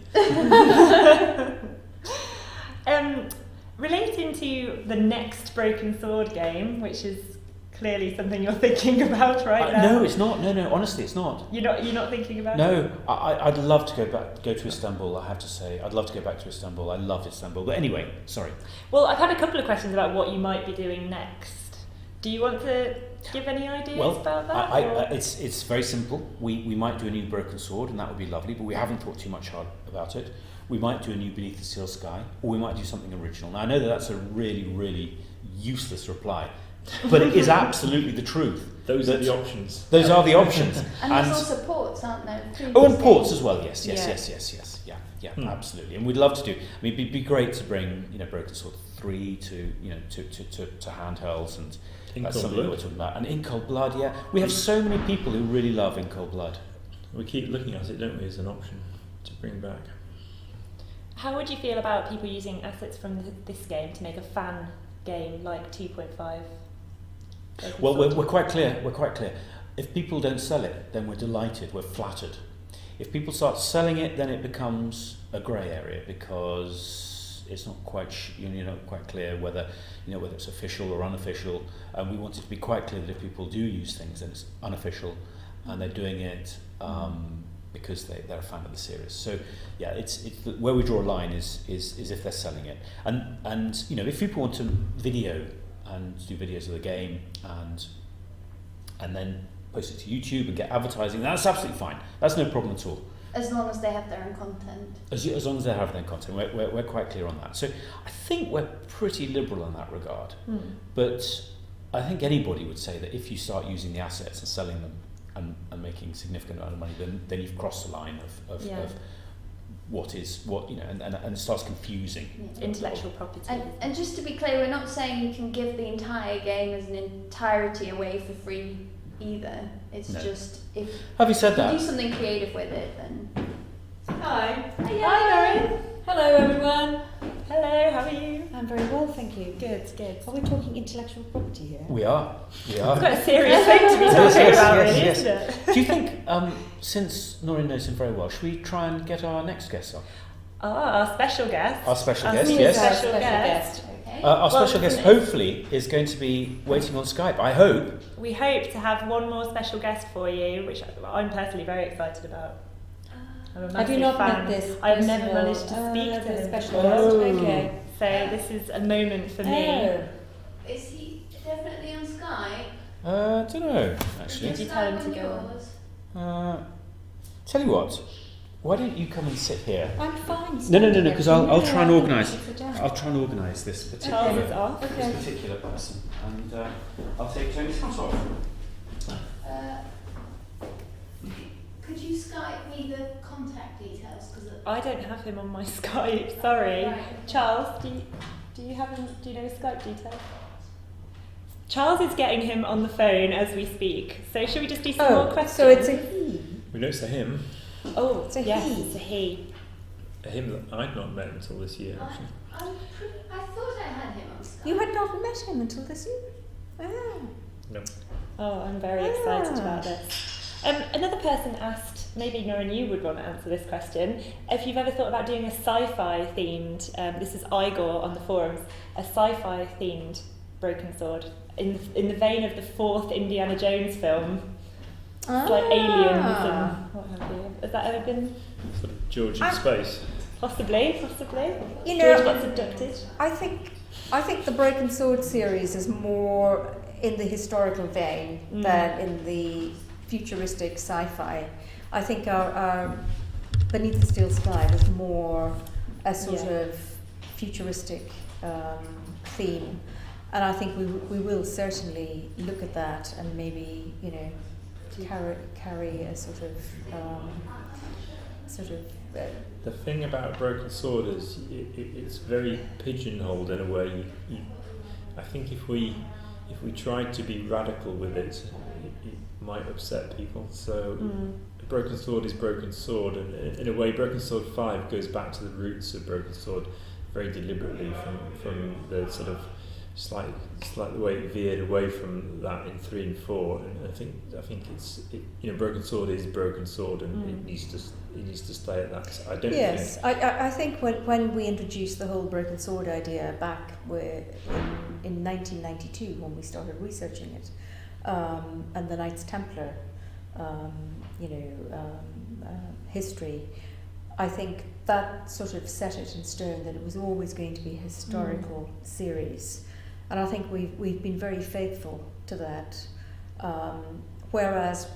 Relating to the next Broken Sword game, which is clearly something you're thinking about right now. No, it's not. No, honestly, it's not. You're not thinking about it? No, I'd love to go to Istanbul, I have to say. I'd love to go back to Istanbul. I love Istanbul. But anyway, sorry. Well, I've had a couple of questions about what you might be doing next. Do you want to give any ideas about that? It's very simple. We might do a new Broken Sword, and that would be lovely, but we haven't thought too much hard about it. We might do a new Beneath the Steel Sky, or we might do something original. Now, I know that's a really, really useless reply, but it is absolutely the truth. Those are the options. Those are the options. And there's also ports, aren't there? And ports as well. Yes. Yeah, absolutely. And we'd love to do. I mean, it'd be great to bring Broken Sword 3 to handhelds and that's something we're talking about. And In Cold Blood, yeah, we have so many people who really love In Cold Blood. We keep looking at it, don't we, as an option to bring back. How would you feel about people using assets from this game to make a fan game like 2.5? Well, we're quite clear. If people don't sell it, then we're delighted. We're flattered. If people start selling it, then it becomes a grey area because it's not quite not quite clear whether whether it's official or unofficial. And we want it to be quite clear that if people do use things, then it's unofficial, and they're doing it because they're a fan of the series. So yeah, it's where we draw a line is if they're selling it, and if people want to video and do videos of the game and then post it to YouTube and get advertising, that's absolutely fine. That's no problem at all. As long as they have their own content. As long as they have their own content, we're quite clear on that. So I think we're pretty liberal in that regard. But I think anybody would say that if you start using the assets and selling them and making a significant amount of money, then you've crossed the line of what and it starts confusing. Intellectual property. And just to be clear, we're not saying you can give the entire game as an entirety away for free either. It's just if Having said you that, do something creative with it, then. Hi. Hi, Noirin. Hello, everyone. Hello, how are you? I'm very well, thank you. Good. Are we talking intellectual property here? we are. It's quite a serious thing to be talking about, really, isn't it? Do you think, since Noirin knows him very well, should we try and get our next guest on? Our special guest. Our special guest, special yes. Special guest. Okay. Our special guest, hopefully, is going to be waiting on Skype. I hope. We hope to have one more special guest for you, which I'm personally very excited about. I'm a Have you massive not fan. met this? I've never managed to speak to him. Special before. guest. Okay. So this is a moment for me. Is he definitely on Skype? I don't know, actually. Did you tell him to go on? Tell you what, why don't you come and sit here? I'm fine. No, because I'll try and organise. Sit down. I'll try and organise this Charles is particular off. this particular person, and I'll take Tony's hat off. Could you Skype me the contact details? I don't have him on my Skype. Sorry, Right. Charles. Do you have him? Do you know his Skype details? Charles is getting him on the phone as we speak. So should we just do some more questions? So it's a he. We know it's a him. Oh, It's a yes, he. it's a he. A him that I'd not met until this year, actually. I thought I had him on Skype. You had not met him until this year? Ah. No. Oh, I'm very excited about this. Another person asked, maybe Noirin, you would want to answer this question, if you've ever thought about doing a sci-fi themed, this is Igor on the forums, a sci-fi themed Broken Sword, in the vein of the fourth Indiana Jones film. It's like aliens and what have you. Has that ever been? Sort of George in space. Possibly. You know, George gets abducted. I think the Broken Sword series is more in the historical vein than in the futuristic sci-fi. I think our Beneath the Steel Sky was more a sort of futuristic theme, and I think we will certainly look at that and maybe carry a sort of The thing about Broken Sword is it's very pigeonholed in a way. I think if we tried to be radical with it might upset people. So Broken Sword is Broken Sword, and in a way Broken Sword 5 goes back to the roots of Broken Sword very deliberately from the sort of slight way it veered away from that in 3 and 4, and I think it's Broken Sword is Broken Sword, and it needs to stay at that. So I don't think. I think when we introduced the whole Broken Sword idea back in 1992 when we started researching it, and the Knights Templar history, I think that sort of set it in stone that it was always going to be a historical series. And I think we've been very faithful to that. Whereas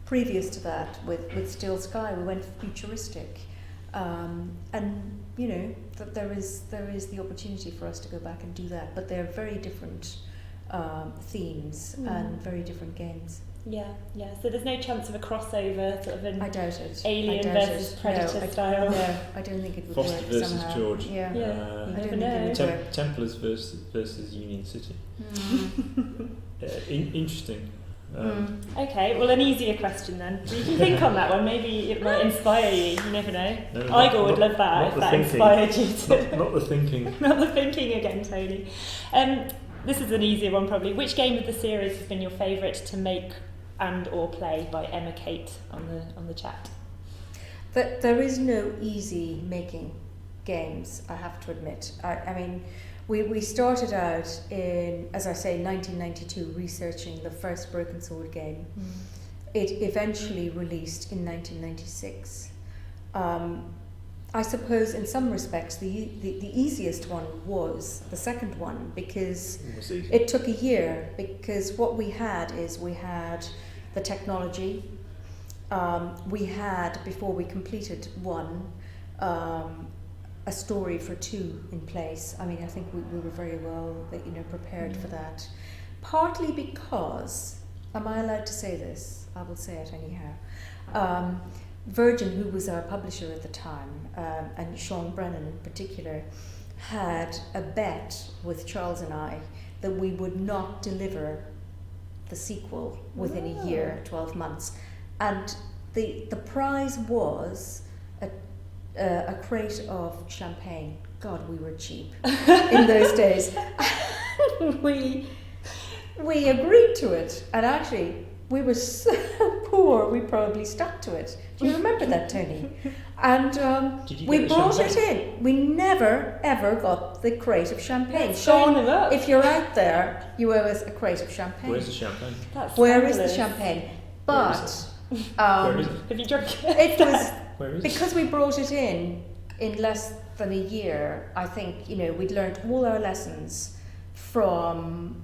previous to that, with Steel Sky, we went futuristic, and that there is the opportunity for us to go back and do that. But they're very different themes and very different games. Yeah. So there's no chance of a crossover, sort of an I doubt it. Alien versus Predator style. No, I don't think it would Foster work versus somehow. George. Yeah. You I never don't think know. it would work. Templars versus Union City. Interesting. Okay, well, an easier question then. You can think on that one. Maybe it might inspire you. You never know. No, Igor would love that if that thinking. inspired you to. Not the thinking. Not the thinking again, Tony. This is an easier one probably. Which game of the series has been your favourite to make and or play by Emma Kate on the chat? There is no easy making games, I have to admit. I mean, we started out in, as I say, 1992, researching the first Broken Sword game. It eventually released in 1996. I suppose in some respects the easiest one was the second one, because it took a year, because what we had the technology, we had, before we completed one, a story for two in place. I mean, I think we were very well prepared for that, partly because, am I allowed to say this? I will say it anyhow. Virgin, who was our publisher at the time, and Sean Brennan in particular, had a bet with Charles and I that we would not deliver the sequel within a year, 12 months. And the prize was a crate of champagne. God, we were cheap in those days. we agreed to it, and actually we were so poor we probably stuck to it. Do you remember that, Tony? And we brought it in. We never ever got the crate of champagne. Sean, if you're out there, you owe us a crate of champagne. Where's the champagne? Where is the champagne? But Where is it? Have you drunk it? It was Where is because we brought it in less than a year. I think we'd learned all our lessons from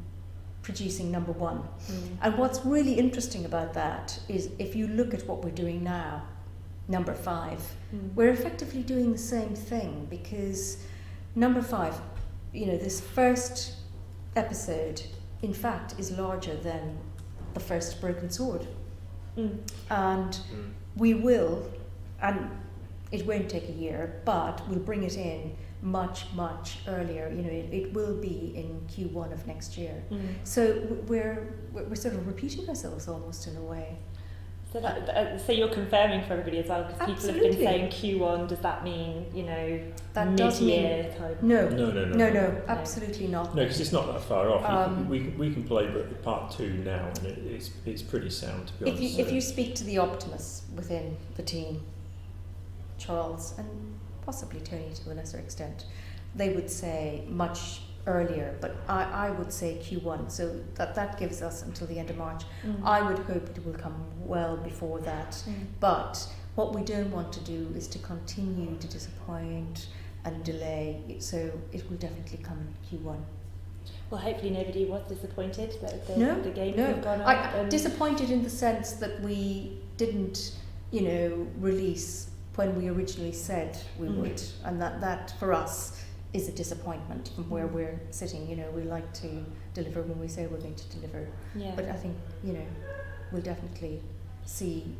producing number one. And what's really interesting about that is, if you look at what we're doing now, number 5, we're effectively doing the same thing, because number 5, this first episode, in fact, is larger than the first Broken Sword. And we will, and it won't take a year, but we'll bring it in much earlier. It will be in Q1 of next year. So we're sort of repeating ourselves almost in a way. So you're confirming for everybody as well, because people have been saying Q1. Does that mean that does mid-year type? No, absolutely not. No, because it's not that far off. We can play part 2 now, and it's pretty sound, to be honest. If you speak to the optimists within the team, Charles and possibly Tony to a lesser extent, they would say much earlier, but I would say Q1, so that gives us until the end of March. I would hope it will come well before that, but what we don't want to do is to continue to disappoint and delay, so it will definitely come in Q1. Well, hopefully nobody was disappointed that the game no. had gone up. Disappointed in the sense that we didn't, release when we originally said we would, and that for us is a disappointment from where we're sitting. We like to deliver when we say we're going to deliver. But I think we'll definitely see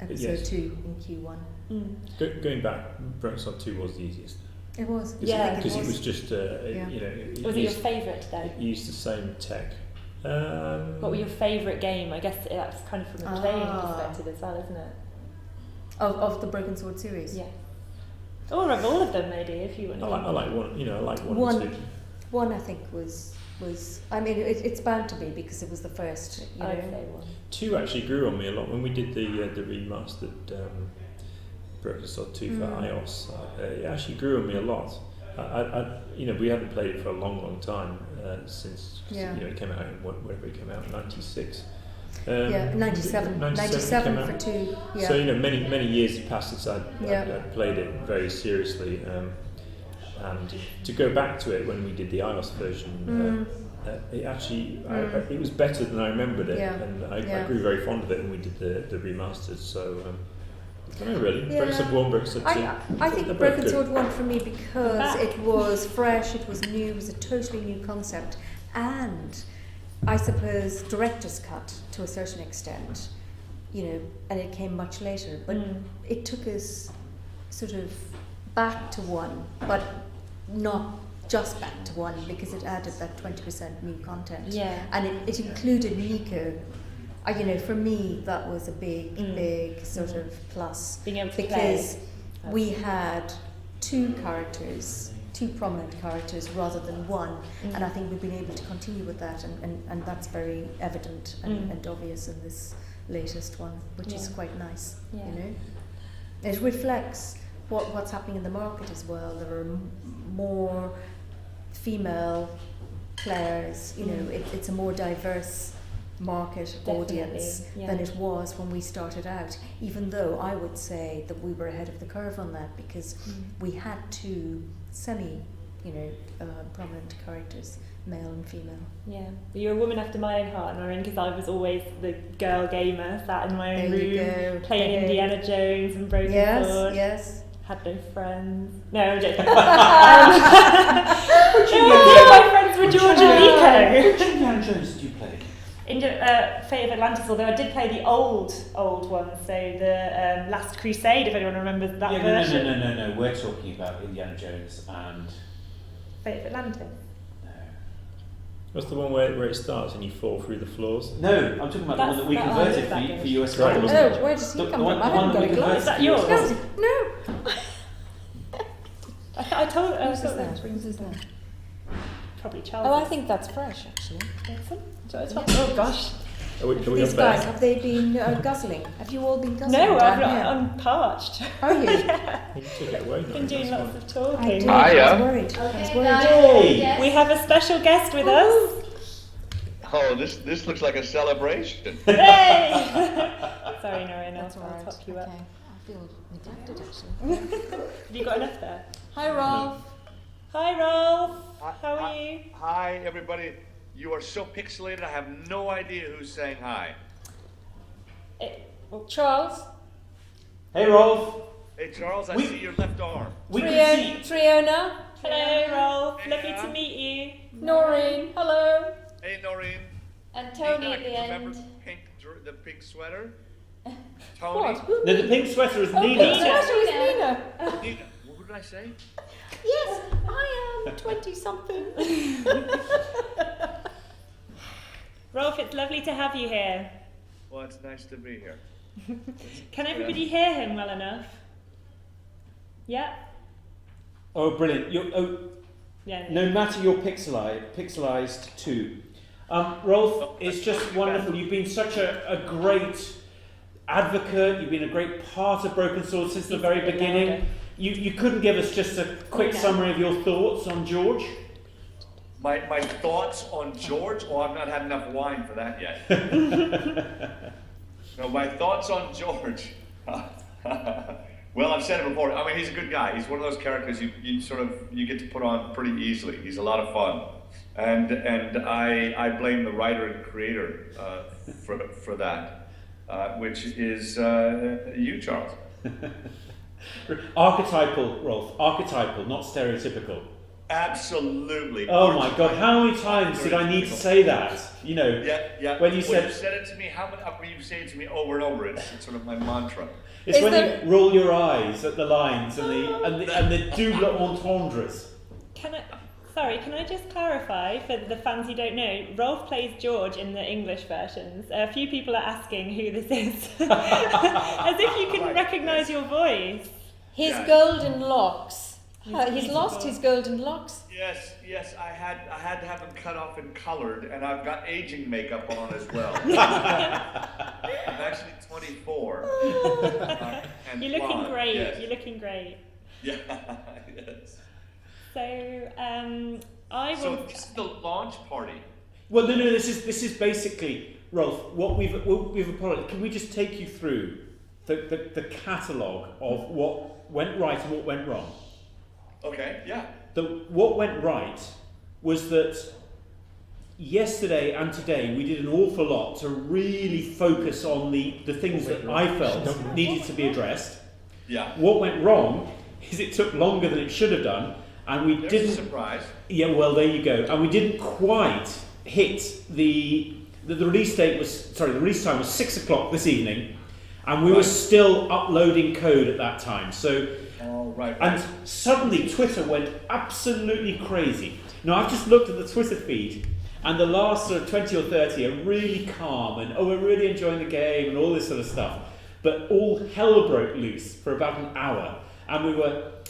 episode 2 in Q1. Going back, Broken Sword 2 was the easiest. It was. Because it was just Was it your favourite though? It used the same tech. What were your favourite game? I guess that's kind of from a playing perspective as well, isn't it? Of the Broken Sword series? Yeah. Or of all of them, maybe, if you want to. I like one, I like one and 2. One, I think, was I mean, it's bound to be, because it was the first, I'd say 1. 2 actually grew on me a lot. When we did the remastered Broken Sword 2 for iOS, it actually grew on me a lot. We hadn't played it for a long time since it came out in whatever it came out in 96. 97 for 2. Yeah. So many years had passed since I'd played it very seriously, and to go back to it when we did the iOS version, it actually it was better than I remembered it, and I grew very fond of it when we did the remastered. So I don't know really. Broken Sword 1, Broken Sword 2. I think Broken Sword 1 for me, because it was fresh, it was new, it was a totally new concept, and I suppose director's cut to a certain extent, and it came much later, but it took us sort of back to 1, but not just back to 1, because it added that 20% new content. And it included Nico. For me, that was a big sort of plus. Being able to because play. We had 2 prominent characters rather than 1, and I think we've been able to continue with that, and that's very evident and obvious in this latest one, which is quite nice. It reflects what's happening in the market as well. There are more female players. You know, it's a more diverse market audience than it was when we started out. Even though I would say that we were ahead of the curve on that, because we had two prominent characters, male and female. Yeah, you're a woman after my own heart, Noirin, because I was always the girl gamer, sat in my own room playing Indiana Jones and Broken Sword. Yes. Had no friends. No, I'm joking. My friends were George and Nico. Which Indiana Jones did you play? Fate of Atlantis, although I did play the old one, so the Last Crusade, if anyone remembers that version. No. We're talking about Indiana Jones and Fate of Atlantis. What's the one where it starts and you fall through the floors? No, I'm talking about the one that we converted for US Right, Games. Oh, where does he come from? I haven't got a clue. Is that yours? No. I told. Who's that? Probably Charles. Oh, I think that's fresh, actually. Oh gosh. These guys, have they been guzzling? Have you all been guzzling? No, down here? I'm parched. Are you? You took it away. Been doing lots of I talking. did. I was worried. Hey! We have a special guest with us. Oh, this looks like a celebration. Hey! Sorry, Noirin, I'll top you up. Okay. I feel neglected, actually. Have you got enough there? Hi, Rolf. Hi, Rolf. How are you? Hi, everybody. You are so pixelated, I have no idea who's saying hi. Charles. Hey, Rolf. Hey, Charles, I see your left arm. We can see. Triona. Hello, Rolf. Hey, Lovely to meet you. Noreen. Hello. Hey, Noreen. And Tony Nina, at the remember end. the pink sweater? Tony? What? No, the pink sweater is Nina. Pink sweater is Nina. Nina. What did I say? Yes, I am 20-something. Rolf, it's lovely to have you here. Well, it's nice to be here. Can everybody hear him well enough? Yeah? Oh, brilliant. Yeah. No matter your pixelized too. Rolf, it's just wonderful. You've been such a great advocate. You've been a great part of Broken Sword since the very beginning. You couldn't give us just a quick summary of your thoughts on George? My thoughts on George? Oh, I've not had enough wine for that yet. No, my thoughts on George. Well, I've said it before. I mean, he's a good guy. He's one of those characters you get to put on pretty easily. He's a lot of fun, and I blame the writer and creator for that, which is you, Charles. Archetypal, Rolf. Archetypal, not stereotypical. Absolutely. Oh my God! How many times did I need to say that? You know. Yeah. When you said it to me, how many? You say it to me over and over. It's sort of my mantra. It's when you roll your eyes at the lines and the double entendres. Can I just clarify for the fans who don't know? Rolf plays George in the English versions. A few people are asking who this is, as if you can recognise your voice. His golden locks. He's lost his golden locks. Yes. I had to have them cut off and colored, and I've got aging makeup on as well. I'm actually 24. You're looking blonde, great. yes. You're looking great. Yeah. Yes. So So this is the launch party. Well, no. This is basically, Rolf. What we've apologized. Can we just take you through the catalogue of what went right and what went wrong? Okay. Yeah. What went right was that yesterday and today we did an awful lot to really focus on the things that I felt needed to be addressed. Yeah. What went wrong is it took longer than it should have done, and we didn't. A surprise. Yeah, well, there you go. And we didn't quite hit the release date the release time was 6 o'clock this evening, and we were still uploading code at that time. So. Right. And suddenly Twitter went absolutely crazy. Now I've just looked at the Twitter feed, and the last sort of 20 or 30 are really calm and we're really enjoying the game and all this sort of stuff. But all hell broke loose for about an hour, and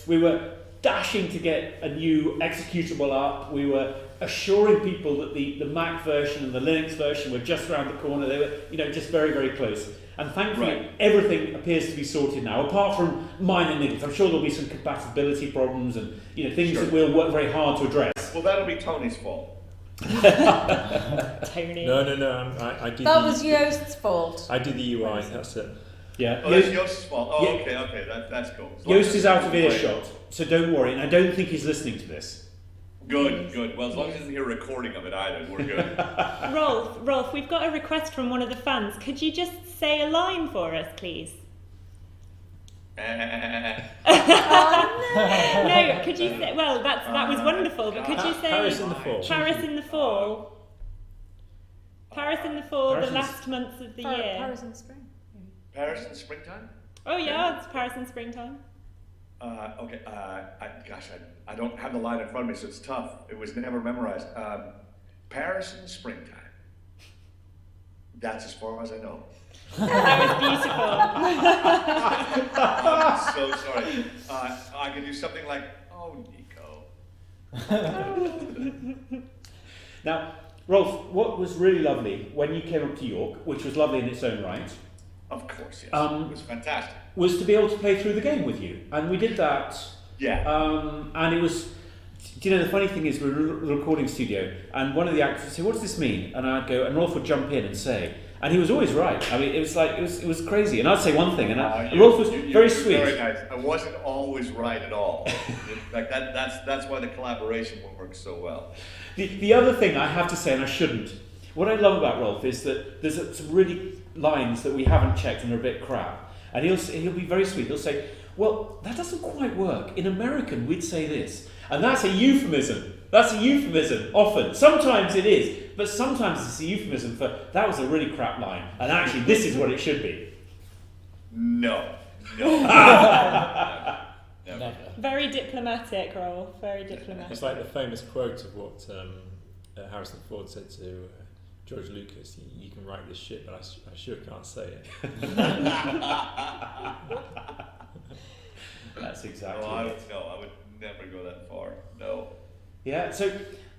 we were dashing to get a new executable up. We were assuring people that the Mac version and the Linux version were just around the corner. They were, just very, very close. And thankfully, everything appears to be sorted now, apart from minor niggles. I'm sure there'll be some compatibility problems and things that we'll work very hard to address. Well, that'll be Tony's fault. Tony. No. I did. That was Jost's fault. I did the UI. That's it. Yeah. Oh, that's Jost's fault. Oh, yeah. Okay. That's cool. Yost is out of earshot, so don't worry. And I don't think he's listening to this. Good. Well, as long as he doesn't hear a recording of it either, we're good. Rolf, we've got a request from one of the fans. Could you just say a line for us, please? Oh, no, could you say? Well, that was wonderful, but could you say Paris in the fall? Paris in the fall. Paris in the fall, Paris the last months of the year. Paris in the spring. Paris in the springtime? Oh yeah, it's Paris in springtime. Okay. I don't have the line in front of me, so it's tough. It was never memorized. Paris in the springtime. That's as far as I know. That was beautiful. I'm so sorry. I can do something like, oh, Nico. Now, Rolf, what was really lovely when you came up to York, which was lovely in its own right, Of course, yes. It was fantastic. was to be able to play through the game with you. And we did that. Yeah. And it was, the funny thing is, we're in a recording studio, and one of the actors would say, what does this mean? And I'd go, and Rolf would jump in and say, and he was always right. I mean, it was crazy. And I'd say one thing, and Rolf was very sweet. Very nice. I wasn't always right at all. In fact, that's why the collaboration works so well. The other thing I have to say, and I shouldn't, what I love about Rolf is that there's some really lines that we haven't checked and are a bit crap. And he'll be very sweet. He'll say, well, that doesn't quite work. In American, we'd say this. And that's a euphemism. That's a euphemism, often. Sometimes it is, but sometimes it's a euphemism for, that was a really crap line, and actually this is what it should be. No. Never. Very diplomatic, Rolf. Very diplomatic. It's like the famous quote of what Harrison Ford said to George Lucas, you can write this shit, but I sure can't say it. That's exactly I it. would never go that far. No. Yeah, so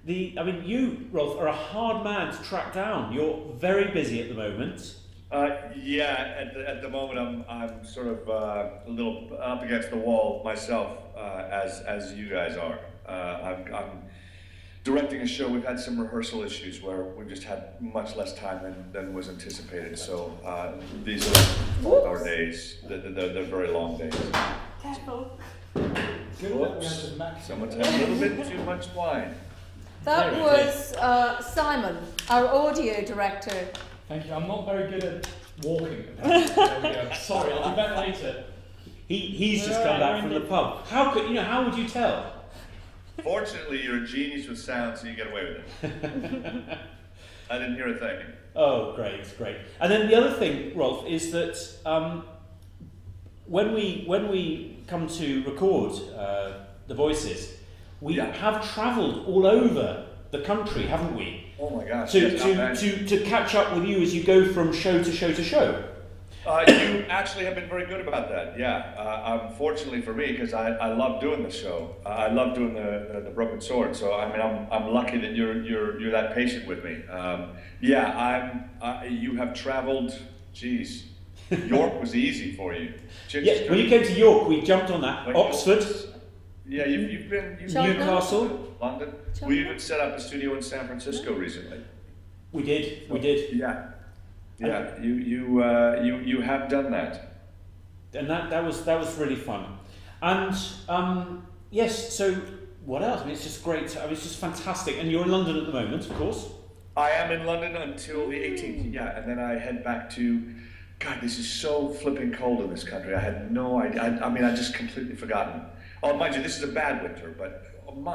you, Rolf, are a hard man to track down. You're very busy at the moment. At the moment I'm sort of a little up against the wall myself, as you guys are. I'm directing a show. We've had some rehearsal issues where we've just had much less time than was anticipated. So these are our days. They're very long days. Careful. Whoops. Someone's had a little bit too much wine. That was Simon, our audio director. Thank you. I'm not very good at walking. There we go. Sorry, I'll be better later. He's just come back from the pub. How would you tell? Fortunately, you're a genius with sound, so you get away with it. I didn't hear a thing. Oh, great. And then the other thing, Rolf, is that when we come to record the voices, we have travelled all over the country, haven't we? Oh my gosh! To catch up with you as you go from show to show to show. You actually have been very good about that. Yeah. Unfortunately for me, because I love doing the show. I love doing the Broken Sword. So I mean, I'm lucky that you're that patient with me. You have travelled. Geez, York was easy for you. When you came to York, we jumped on that. Oxford. Yeah, you've been Newcastle, London. We even set up a studio in San Francisco recently. We did. Yeah. You have done that. And that was really fun. And yes. So what else? I mean, it's just great. I mean, it's just fantastic. And you're in London at the moment, of course. I am in London until the 18th. Yeah, and then I head back to. God, this is so flipping cold in this country. I had no idea. I mean, I just completely forgotten. Oh, mind you, this is a bad winter, but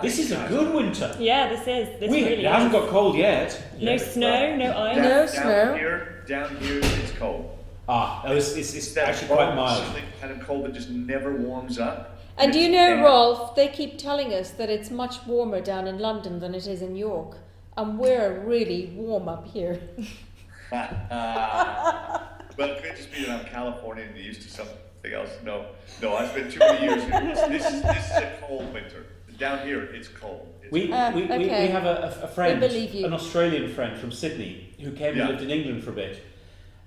this is a good winter. Yeah, this is. It hasn't got cold yet. No snow, no ice. Down here, it's cold. It's actually quite mild. Kind of cold that just never warms up. And do you know, Rolf, they keep telling us that it's much warmer down in London than it is in York. And we're really warm up here. Well, it could just be that I'm Californian and used to Anything else? No. I spent too many years. This is a cold winter. Down here, it's cold. We have a friend, an Australian friend from Sydney, who came and lived in England for a bit.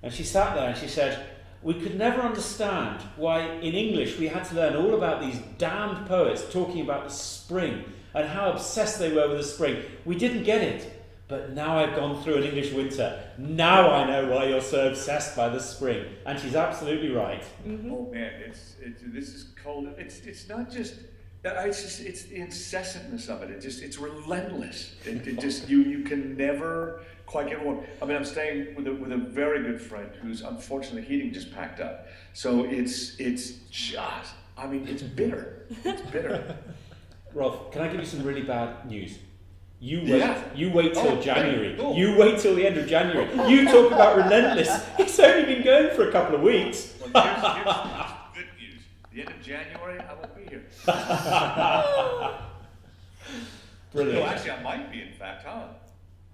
And she sat there and she said, we could never understand why in English we had to learn all about these damned poets talking about the spring and how obsessed they were with the spring. We didn't get it. But now I've gone through an English winter. Now I know why you're so obsessed by the spring. And she's absolutely right. Mm-hmm. Oh man, this is cold. It's not just. It's the incessantness of it. It's relentless. It just you can never quite get one. I mean, I'm staying with a very good friend whose unfortunately heating just packed up. So it's just. I mean, it's bitter. It's bitter. Rolf, can I give you some really bad news? You wait till January. Oh. You wait till the end of January. You talk about relentless. It's only been going for a couple of weeks. Well, here's good news. The end of January, I won't be here. Brilliant. No, actually, I might be, in fact, huh?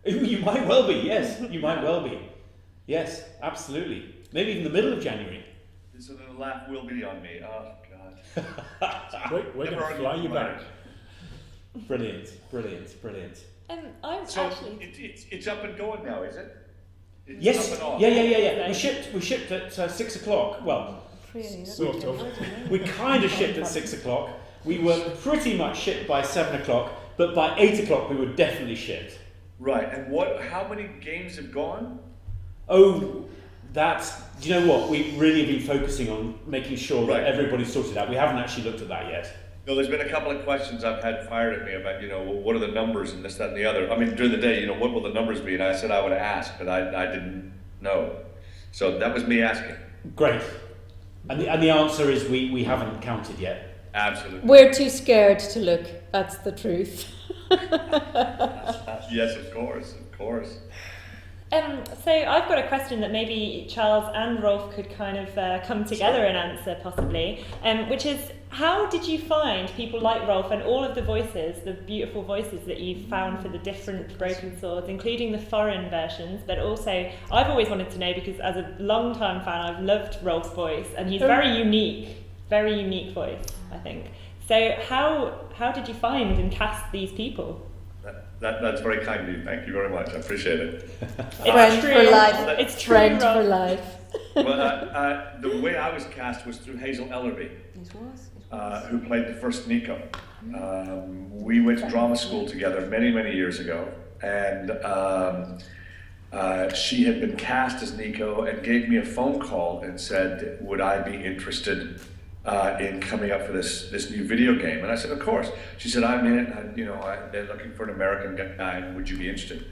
You might well be, yes. You might well be. Yes, absolutely. Maybe even the middle of January. So the laugh will be on me. Oh, God. We're going to fly you back. Brilliant. It's up and going now, is it? It's yes. Up and off. Yeah. We shipped at 6 o'clock. Well, sort of. We kind of shipped at 6 o'clock. We were pretty much shipped by 7 o'clock, but by 8 o'clock we were definitely shipped. Right. And how many games have gone? Oh, do you know what? We really have been focusing on making sure that everybody's sorted out. We haven't actually looked at that yet. No, there's been a couple of questions I've had fired at me about, what are the numbers and this, that, and the other. I mean, during the day, what will the numbers be? And I said I would ask, but I didn't know. So that was me asking. Great. And the answer is we haven't counted yet. Absolutely. We're too scared to look. That's the truth. Yes, of course. So I've got a question that maybe Charles and Rolf could kind of come together and answer possibly, which is, how did you find people like Rolf and all of the voices, the beautiful voices that you've found for the different Broken Swords, including the foreign versions, but also I've always wanted to know, because as a long-time fan I've loved Rolf's voice, and he's very unique voice, I think. So how did you find and cast these people? That's very kind of you. Thank you very much. I appreciate it. Friend for life. It's friend for life. Well, the way I was cast was through Hazel Ellerby, who played the first Nico. We went to drama school together many, many years ago, and she had been cast as Nico and gave me a phone call and said, would I be interested in coming up for this new video game? And I said, of course. She said, I'm in it. They're looking for an American guy. Would you be interested?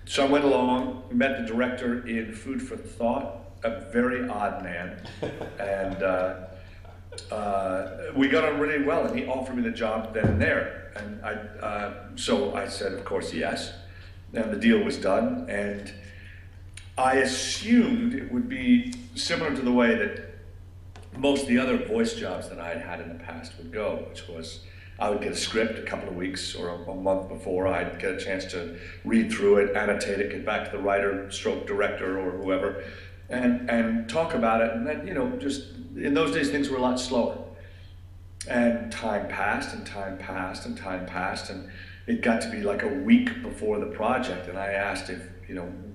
So I went along, met the director in Food for Thought, a very odd man, and we got on really well, and he offered me the job then and there. And so I said, of course, yes. And the deal was done, and I assumed it would be similar to the way that most of the other voice jobs that I had had in the past would go, which was I would get a script a couple of weeks or a month before. I'd get a chance to read through it, annotate it, get back to the writer, stroke director, or whoever, and talk about it. And then, just in those days, things were a lot slower. And time passed, and time passed, and time passed, and it got to be like a week before the project, and I asked if,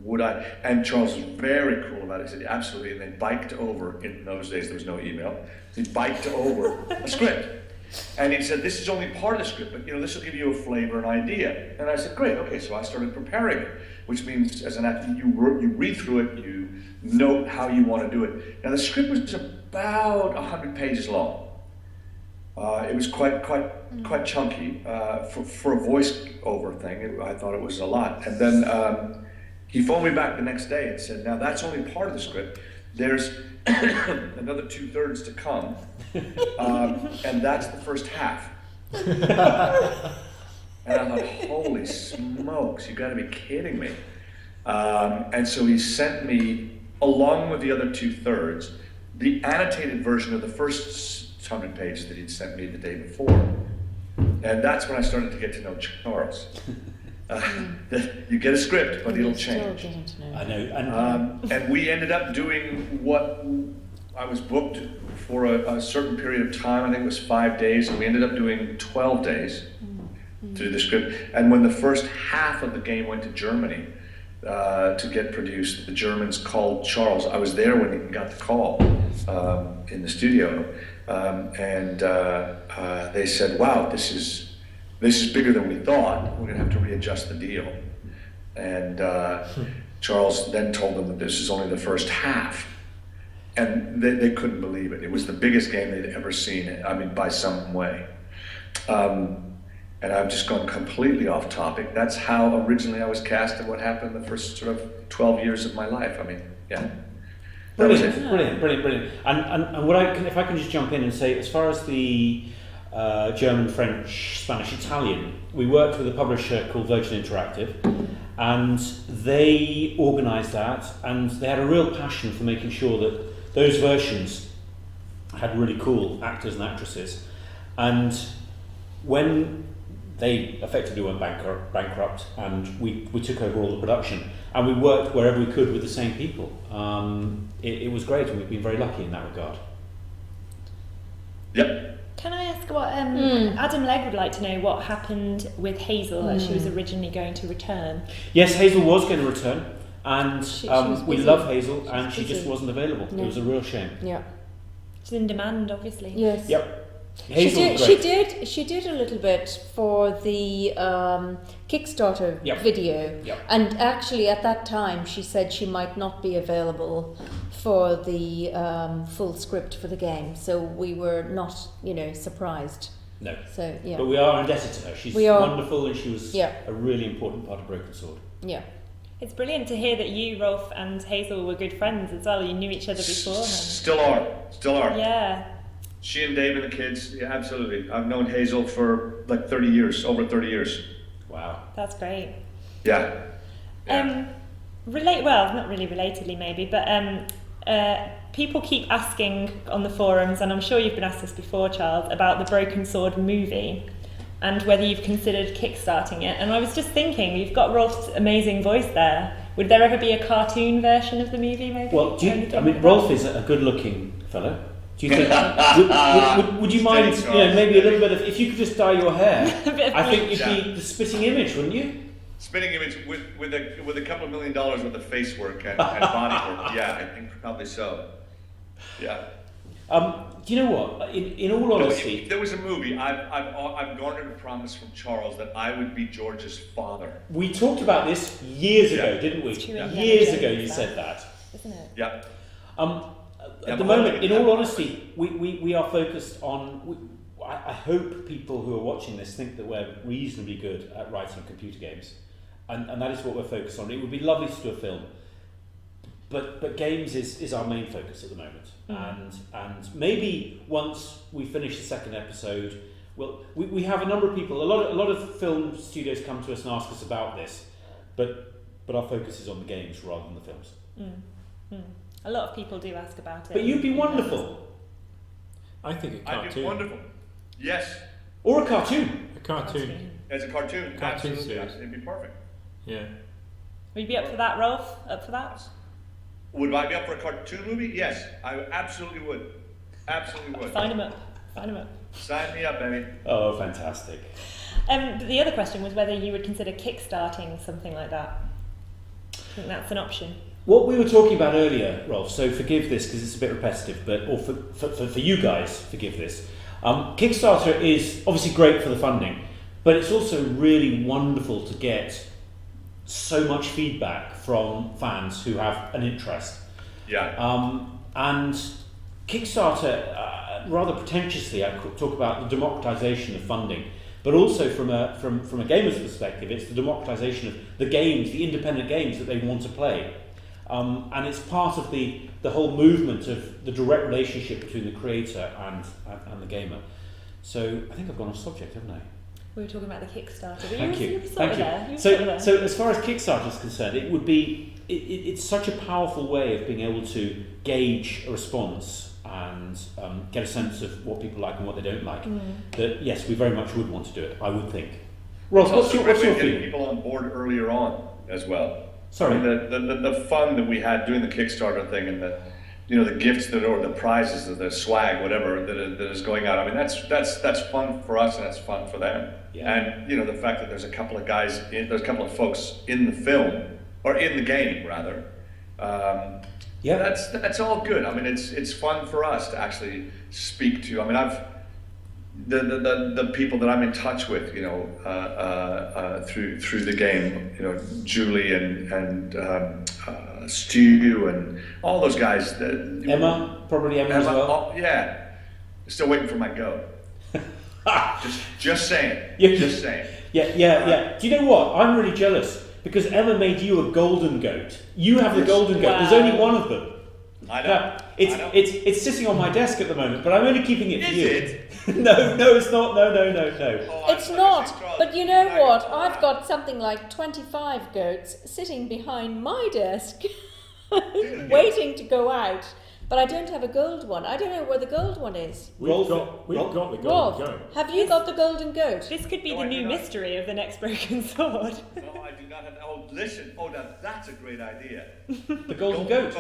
would I, and Charles was very cool about it. He said, absolutely, and they biked over, in those days there was no email, he biked over a script. And he said, this is only part of the script, but this will give you a flavor and idea. And I said, great, okay, so I started preparing it, which means as an actor, you read through it, you note how you want to do it. Now the script was about 100 pages long. It was quite chunky for a voice-over thing. I thought it was a lot. And then he phoned me back the next day and said, now that's only part of the script. There's another 2/3 to come, and that's the first half. And I thought, holy smokes, you got to be kidding me. And so he sent me, along with the other 2/3, the annotated version of the first 100 pages that he'd sent me the day before. And that's when I started to get to know Charles. You get a script, but it'll change. I know. And we ended up doing what I was booked for a certain period of time. I think it was 5 days, and we ended up doing 12 days to do the script. And when the first half of the game went to Germany to get produced, the Germans called Charles. I was there when he got the call in the studio, and they said, "Wow, this is bigger than we thought. We're going to have to readjust the deal." And Charles then told them that this is only the first half. And they couldn't believe it. It was the biggest game they'd ever seen, I mean, by some way. And I've just gone completely off topic. That's how originally I was cast and what happened the first sort of 12 years of my life. I mean, yeah. Brilliant. And what if I can just jump in and say, as far as the German, French, Spanish, Italian, we worked with a publisher called Virgin Interactive, and they organised that, and they had a real passion for making sure that those versions had really cool actors and actresses. And when they effectively went bankrupt, and we took over all the production, and we worked wherever we could with the same people. It was great, and we've been very lucky in that regard. Yep. Can I ask what Adam Legg would like to know what happened with Hazel as she was originally going to return? Yes, Hazel was going to return, and we love Hazel, and she busy. just wasn't available. No. It was a real shame. Yeah. She's in demand, obviously. Yes. Yep. She did a little bit for the Kickstarter video, and actually at that time she said she might not be available for the full script for the game, so we were not, surprised. No. So yeah. But we are indebted to her. She's wonderful, and she was a really important part of Broken Sword. Yeah. It's brilliant to hear that you, Rolf, and Hazel were good friends as well. You knew each other beforehand. Still are. Yeah. She and Dave and the kids, yeah, absolutely. I've known Hazel for like 30 years, over 30 years. Wow. That's great. Yeah. Not really relatedly maybe, but people keep asking on the forums, and I'm sure you've been asked this before, Charles, about the Broken Sword movie and whether you've considered kickstarting it. And I was just thinking, you've got Rolf's amazing voice there. Would there ever be a cartoon version of the movie maybe? Well, Rolf is a good-looking fellow. Do you think, would you mind, maybe a little bit of, if you could just dye your hair, I think you'd be the spitting image, wouldn't you? Spitting image with a couple of $1 million worth of face work and body work. Yeah, I think probably so. Yeah. Do you know what? In all honesty, if there was a movie, I've garnered a promise from Charles that I would be George's father. We talked about this years ago, didn't we? Years ago, you said that, isn't it? Yeah. At the moment, in all honesty, we are focused on. I hope people who are watching this think that we're reasonably good at writing computer games, and that is what we're focused on. It would be lovely to do a film, but games is our main focus at the moment. And maybe once we finish the second episode, we have a number of people. A lot of film studios come to us and ask us about this, but our focus is on the games rather than the films. A lot of people do ask about it. But you'd be wonderful. I think a cartoon. I'd be wonderful. Yes. Or a cartoon. A cartoon. As a cartoon absolutely. Series. It'd be perfect. Yeah. Would you be up for that, Rolf? Up for that? Would I be up for a cartoon movie? Yes, I absolutely would. Absolutely would. Sign him up. Sign me up, baby. Oh, fantastic. But the other question was whether you would consider kickstarting something like that. I think that's an option. What we were talking about earlier, Rolf, so forgive this because it's a bit repetitive, or for you guys, forgive this. Kickstarter is obviously great for the funding, but it's also really wonderful to get so much feedback from fans who have an interest. Yeah. And Kickstarter, rather pretentiously, I could talk about the democratization of funding, but also from a gamer's perspective, it's the democratization of the games, the independent games that they want to play. And it's part of the whole movement of the direct relationship between the creator and the gamer. So I think I've gone off subject, haven't I? We were talking about the Kickstarter. Thank you. There. So as far as Kickstarter is concerned, it would be it's such a powerful way of being able to gauge a response and get a sense of what people like and what they don't like. That yes, we very much would want to do it. I would think. Ross, what's your feeling? People on board earlier on as well. Sorry. I mean, the fun that we had doing the Kickstarter thing and the gifts or the prizes or the swag, whatever that is going out. I mean, that's fun for us and that's fun for them. Yeah. And the fact that there's a couple of there's a couple of folks in the film or in the game rather. That's all good. I mean, it's fun for us to actually speak to. I mean, I've the people that I'm in touch with, through the game, Julie and Stu and all those guys. Emma as well. Yeah, still waiting for my go. just saying. Yeah. Just saying. Yeah. Do you know what? I'm really jealous because Emma made you a golden goat. You have the golden goat. There's only one of them. I know. It's sitting on my desk at the moment, but I'm only keeping it for you. Is it? No, it's not. No. Oh, It's not. But you know what? I've got something like 25 goats sitting behind my desk, waiting to go out. But I don't have a gold one. I don't know where the gold one is. We've got the golden Rolf, goat. have you got the golden goat? This could be No, the I new do not. mystery of the next broken sword. No, I do not have. Oh, listen. Oh, now that's a great idea. The golden goat.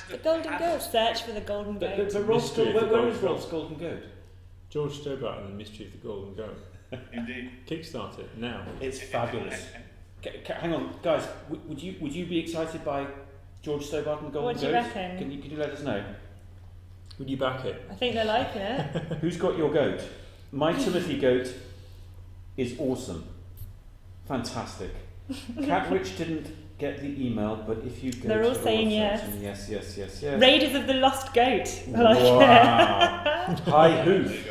The golden goat. Search for the golden But goat. Rolf's Mystery of the where is golden Rolf's golden goat? George Stobart and the Mystery of the Golden Goat. Indeed. Kickstarter now. It's fabulous. Hang on, guys. Would you be excited by George Stobart and Golden What do you Goat? reckon? Can you let us know? Would you back it? I think they're liking it. Who's got your goat? My Timothy goat is awesome. Fantastic. Catwitch didn't get the email, but if you go They're all to the saying website yes. Yes. Raiders of the Lost Goat. I like it. Wow. Hi, hoof.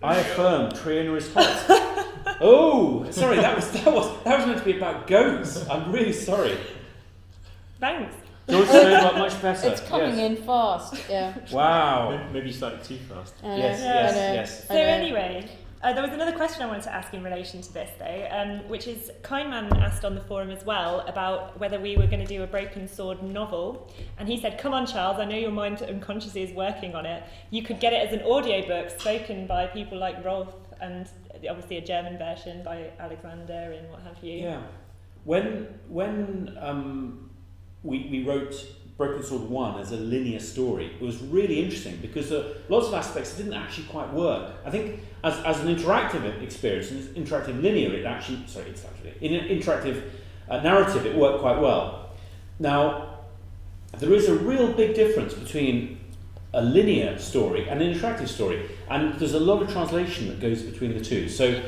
I affirm Triona is hot. Oh, sorry, that was meant to be about goats. I'm really sorry. Thanks. George Stobart, much better. It's coming in fast, yeah. Wow. Maybe slightly too fast. Yes. So anyway, there was another question I wanted to ask in relation to this though, which is Kindman asked on the forum as well about whether we were going to do a Broken Sword novel, and he said, come on Charles, I know your mind unconsciously is working on it. You could get it as an audiobook spoken by people like Rolf and obviously a German version by Alexander and what have you. Yeah. When we wrote Broken Sword 1 as a linear story, it was really interesting because lots of aspects didn't actually quite work. I think as an interactive experience, an interactive linear, in an interactive narrative, it worked quite well. Now, there is a real big difference between a linear story and an interactive story, and there's a lot of translation that goes between the two. So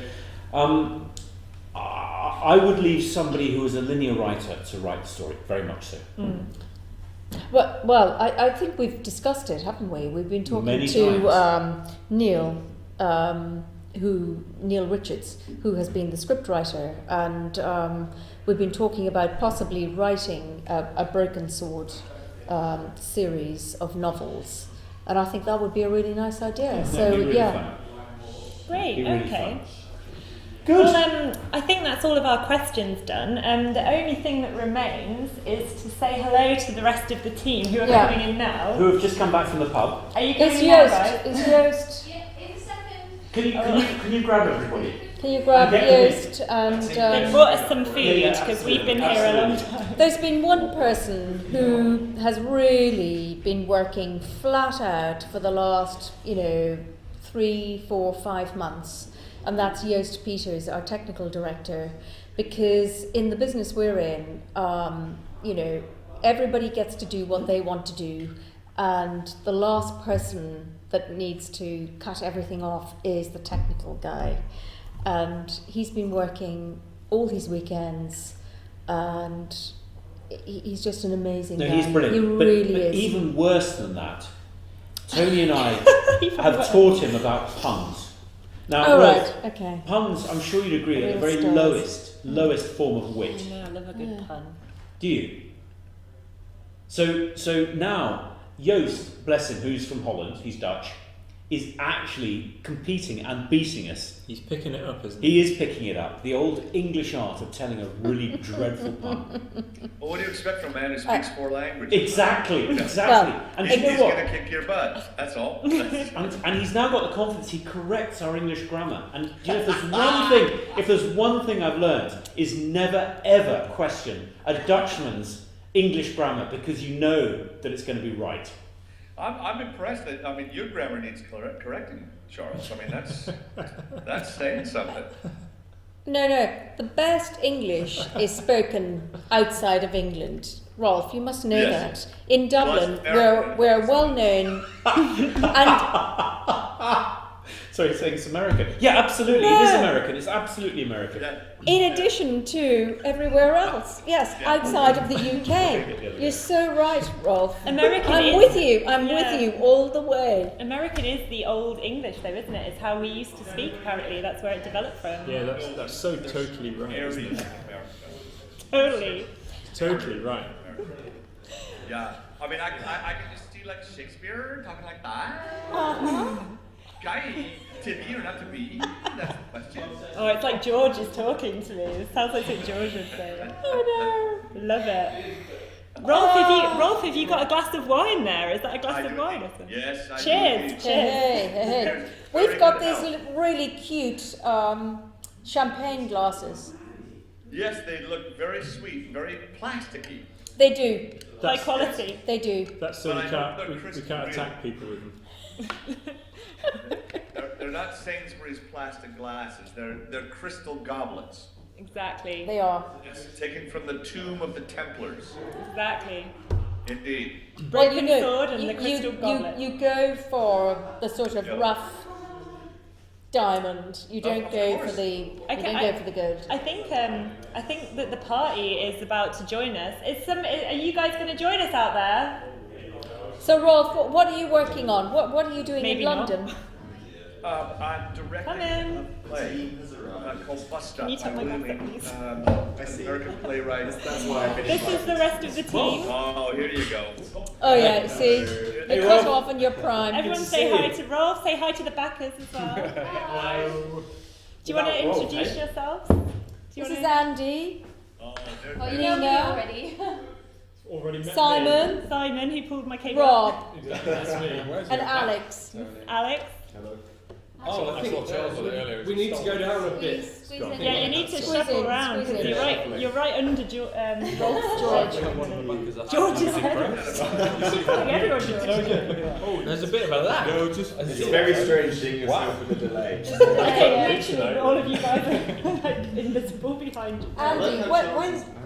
I would leave somebody who is a linear writer to write the story, very much so. Mm. Well, I think we've discussed it, haven't we? We've been talking Many to Neil Richards, who has been the scriptwriter, and we've been talking about possibly writing a Broken Sword series of novels, and I think that would be a really nice idea. So Really yeah. fun. Great, Be really okay. fun. Good. Well, I think that's all of our questions done. The only thing that remains is to say hello to the rest of the team who are coming in now. Who have just come back from the pub. Are you coming now, guys? Is Joost? Yeah, in a second. Can you grab everybody? Can you grab Joost and... They brought us some food because we've been here a long time. There's been one person who has really been working flat out for the last, 3, 4, 5 months, and that's Joost Peters, our technical director, because in the business we're in, everybody gets to do what they want to do, and the last person that needs to cut everything off is the technical guy. And he's been working all his weekends, and he's just an amazing guy. No, he's brilliant. He really but is. Even worse than that, Tony and I have taught him about puns. Now, Oh, Rolf, right, okay. puns, I'm sure you'd agree, are the Real very stars. lowest form of wit. I love a good pun. Do you? So now, Joost, bless him, who's from Holland, he's Dutch, is actually competing and beating us. He's picking it up, isn't he? He is picking it up. The old English art of telling a really dreadful pun. Well, what do you expect from a man who speaks 4 languages? Exactly. And He's you know what? going to kick your butt. That's all. And he's now got the confidence. He corrects our English grammar. And you know, if there's one thing I've learned, is never ever question a Dutchman's English grammar, because you know that it's going to be right. I'm impressed that, I mean, your grammar needs correcting, Charles. I mean, that's saying something. No, the best English is spoken outside of England. Rolf, you must know that. In Dublin, we're well known. And Sorry, saying it's American. Yeah, absolutely. It is American. It's absolutely American. Yeah. in addition to everywhere else, yes, outside of the UK. You're so right, Rolf. I'm with you. I'm with you all the way. American is the old English, though, isn't it? It's how we used to speak. Apparently, that's where it developed from. Yeah, that's so totally right. Isn't it? Totally right. Yeah, I mean, I can just see like Shakespeare talking like that. Guy, to be or not to be? That's the question. Oh, it's like George is talking to me. It sounds like what George would say. Oh no, love it. Rolf, have you got a glass of wine there? Is that a glass of wine or something? Yes, I Cheers. do. Cheers. Hey. We've got these really cute champagne glasses. Yes, they look very sweet, very plasticky. They do. High quality. They do. That's so we can't attack people with them. They're not Sainsbury's plastic glasses. They're crystal goblets. Exactly. They are. Yes, taken from the tomb of the Templars. Exactly. Indeed. Well, you know, sword and the crystal goblet. you go for the sort of rough diamond. You don't go for the. Go for the gold. I think that the party is about to join us. Are you guys going to join us out there? So Rolf, what are you working on? What are you doing Maybe in London? I'm directing a play called Bus Stop. Can you take my glass up, please? American playwright. That's why I finished. This is the rest of the team. Oh, here you go. Oh yeah, see, they cut off in your prime. Everyone say hi to Rolf. Say hi to the backers as well. Hi. Do you want to introduce yourselves? This is Andy. Oh, you know me already. Already met Simon, who pulled my cable. Rob. That's me. And Alex. Alex. Hello. Oh, I saw Charles on it earlier. We need to go down a bit. Yeah, you need to shuffle around because you're right under Rolf's George. George's head. Everyone should do. Oh, there's a bit about that. No, it's a very strange seeing yourself with a delay. Literally, all of you guys are like invisible behind you.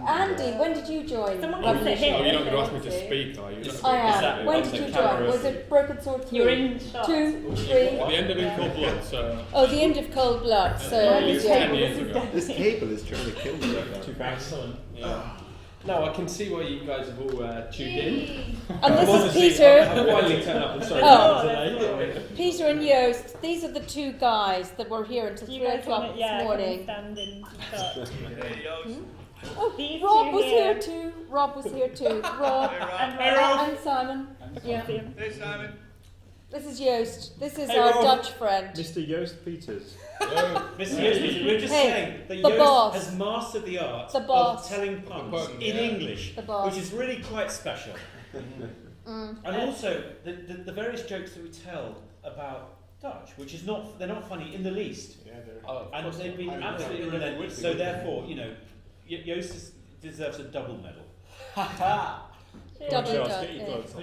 Andy, when did you join? Someone can sit here. Oh, you're not going to ask me to speak, are you? I am. When did you join? Was it Broken Sword 3? You're in shot. 2, 3? The end of In Cold Blood, so... Oh, the end of Cold Blood, so... At least 10 years ago. This cable is trying to kill me right now. 2000. Yeah. No, I can see why you guys have all tuned in. And this is Peter. I finally turned up and sorry. Peter and Joost, these are the two guys that were here until 3 o'clock this morning. Stand in shot. Hey, Joost. Oh, Rob was here too. Rob and Simon. Yeah. Hey, Simon. This is Joost. This is our Dutch friend. Mr. Joost Peters. Mr. Joost, we're just saying that the Joost boss. has mastered the art boss. of telling puns in English, which is really quite special. And also, the various jokes that we tell about Dutch, which is they're not funny in the least. Yeah, and they've been absolutely relentless. So therefore, Joost deserves a double medal. Double Charles, get your gloves on.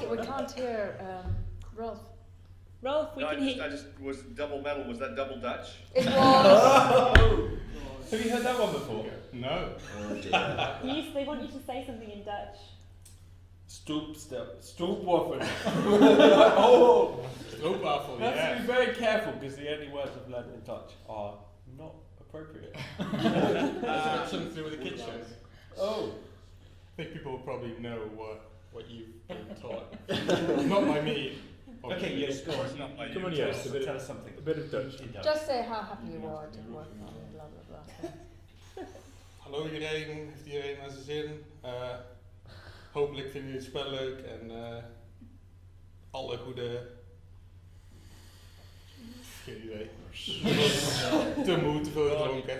We can't hear Rolf. Rolf, we can hear. I just was double medal. Was that double Dutch? It was. Have you heard that one before? No. They want you to say something in Dutch. Stroopwafel. Oh! Stroopwafel, You have to be very careful because the only words I've learned in Dutch are not appropriate. Has it got something to do with the kids shows? Oh. I think people will probably know what you've been taught. Not by me. Okay, Joost, go on. Come on, Joost, tell us something. A bit of Dutch. Just say how happy you are to work on blah blah blah. Hallo iedereen, heeft iedereen naar zijn zin? Hopelijk vinden jullie het spel leuk en alle goede... Geen idee. Te moe, te veel gedronken.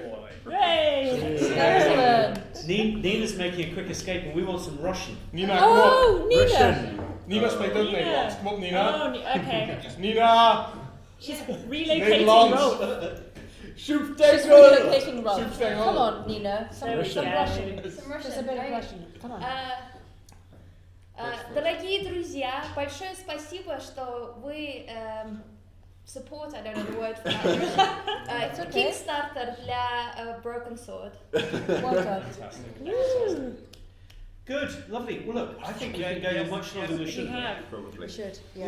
Hey! Excellent! Nina's making a quick escape and we want some Russian. Nina, kom op! Oh, Nina! Russian. Nina spreekt ook Nederlands. Kom op, Nina. Oh, okay. Nina! She's relocating Nederlands. Rolf. She's relocating Rolf. Come on, Nina. Some Russian. Some Russian. Just a bit of Russian. Come on. Дорогие друзья, большое спасибо, что вы support, I don't know the word for that. It's a Kickstarter для Broken Sword. Well done. Fantastic. Good, lovely. Well, look, I think we've been going much longer than we should have. Probably. We should. Yeah.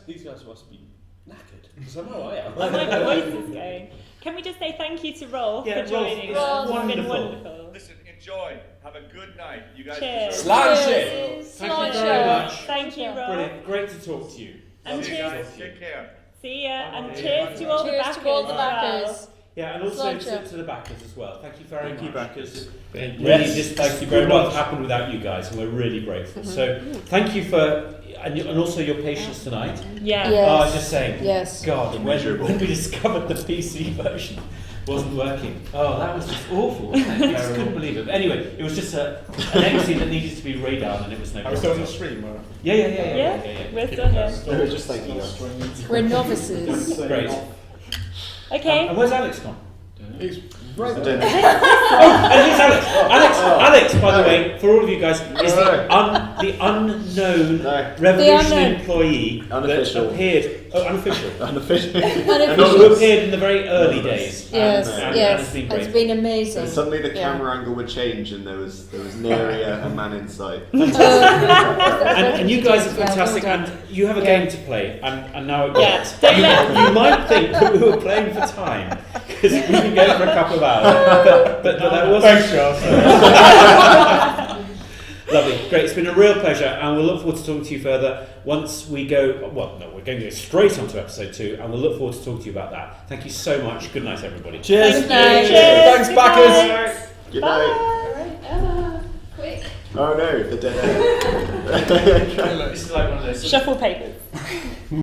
These guys must be knackered. Because I know I am. Oh, my voice is going. Can we just say thank you to Rolf for joining us? Rolf, It's been wonderful. Listen, enjoy. Have a good night. You guys Cheers. deserve Slice it. it. Thank you very much. Thank you, Rolf. Brilliant. Great to talk to you. And See you cheers. guys. Take care. See ya, and cheers to all the Cheers backers. to all the as well. backers. Yeah, and also Slideshow. to the backers as well. Thank you very much. Thank you, backers. Really, Yes, this thank you very could not much. have happened without you guys, and we're really grateful. So, thank you for, and also your patience tonight. Yeah. Yes. Oh, I was just saying, Yes. God, when we discovered the PC version wasn't working, oh, that was just awful, wasn't it? I just couldn't believe it. Anyway, it was just an entity that needed to be redone, and it was no Are we problem. still on the stream? Or? Yeah, we're still here. No, just thank you guys. We're novices. Great. Okay. And where's Alex gone? He's Right. Oh, and here's Alex. Alex, by the way, for all of you guys, is the unknown Revolution employee Unofficial. that appeared. Oh, unofficial. Unofficial. Who appeared in the very early days. Yes, and yes. it's been great. It's been amazing. And suddenly the camera angle would change, and there was nary a man in sight. And you guys are fantastic, and you have a game to play, and now it works. You might think that we were playing for time, because we've been going for a couple of hours, but that wasn't. Thanks, Charles. Lovely, great. It's been a real pleasure, and we'll look forward to talking to you further once we go. Well, no, we're going to go straight on to episode 2, and we'll look forward to talking to you about that. Thank you so much. Good night, everybody. Cheers. Thanks, Thanks, backers. Good night. Quick. Oh no, the dead end. This is like one of those. Shuffle papers.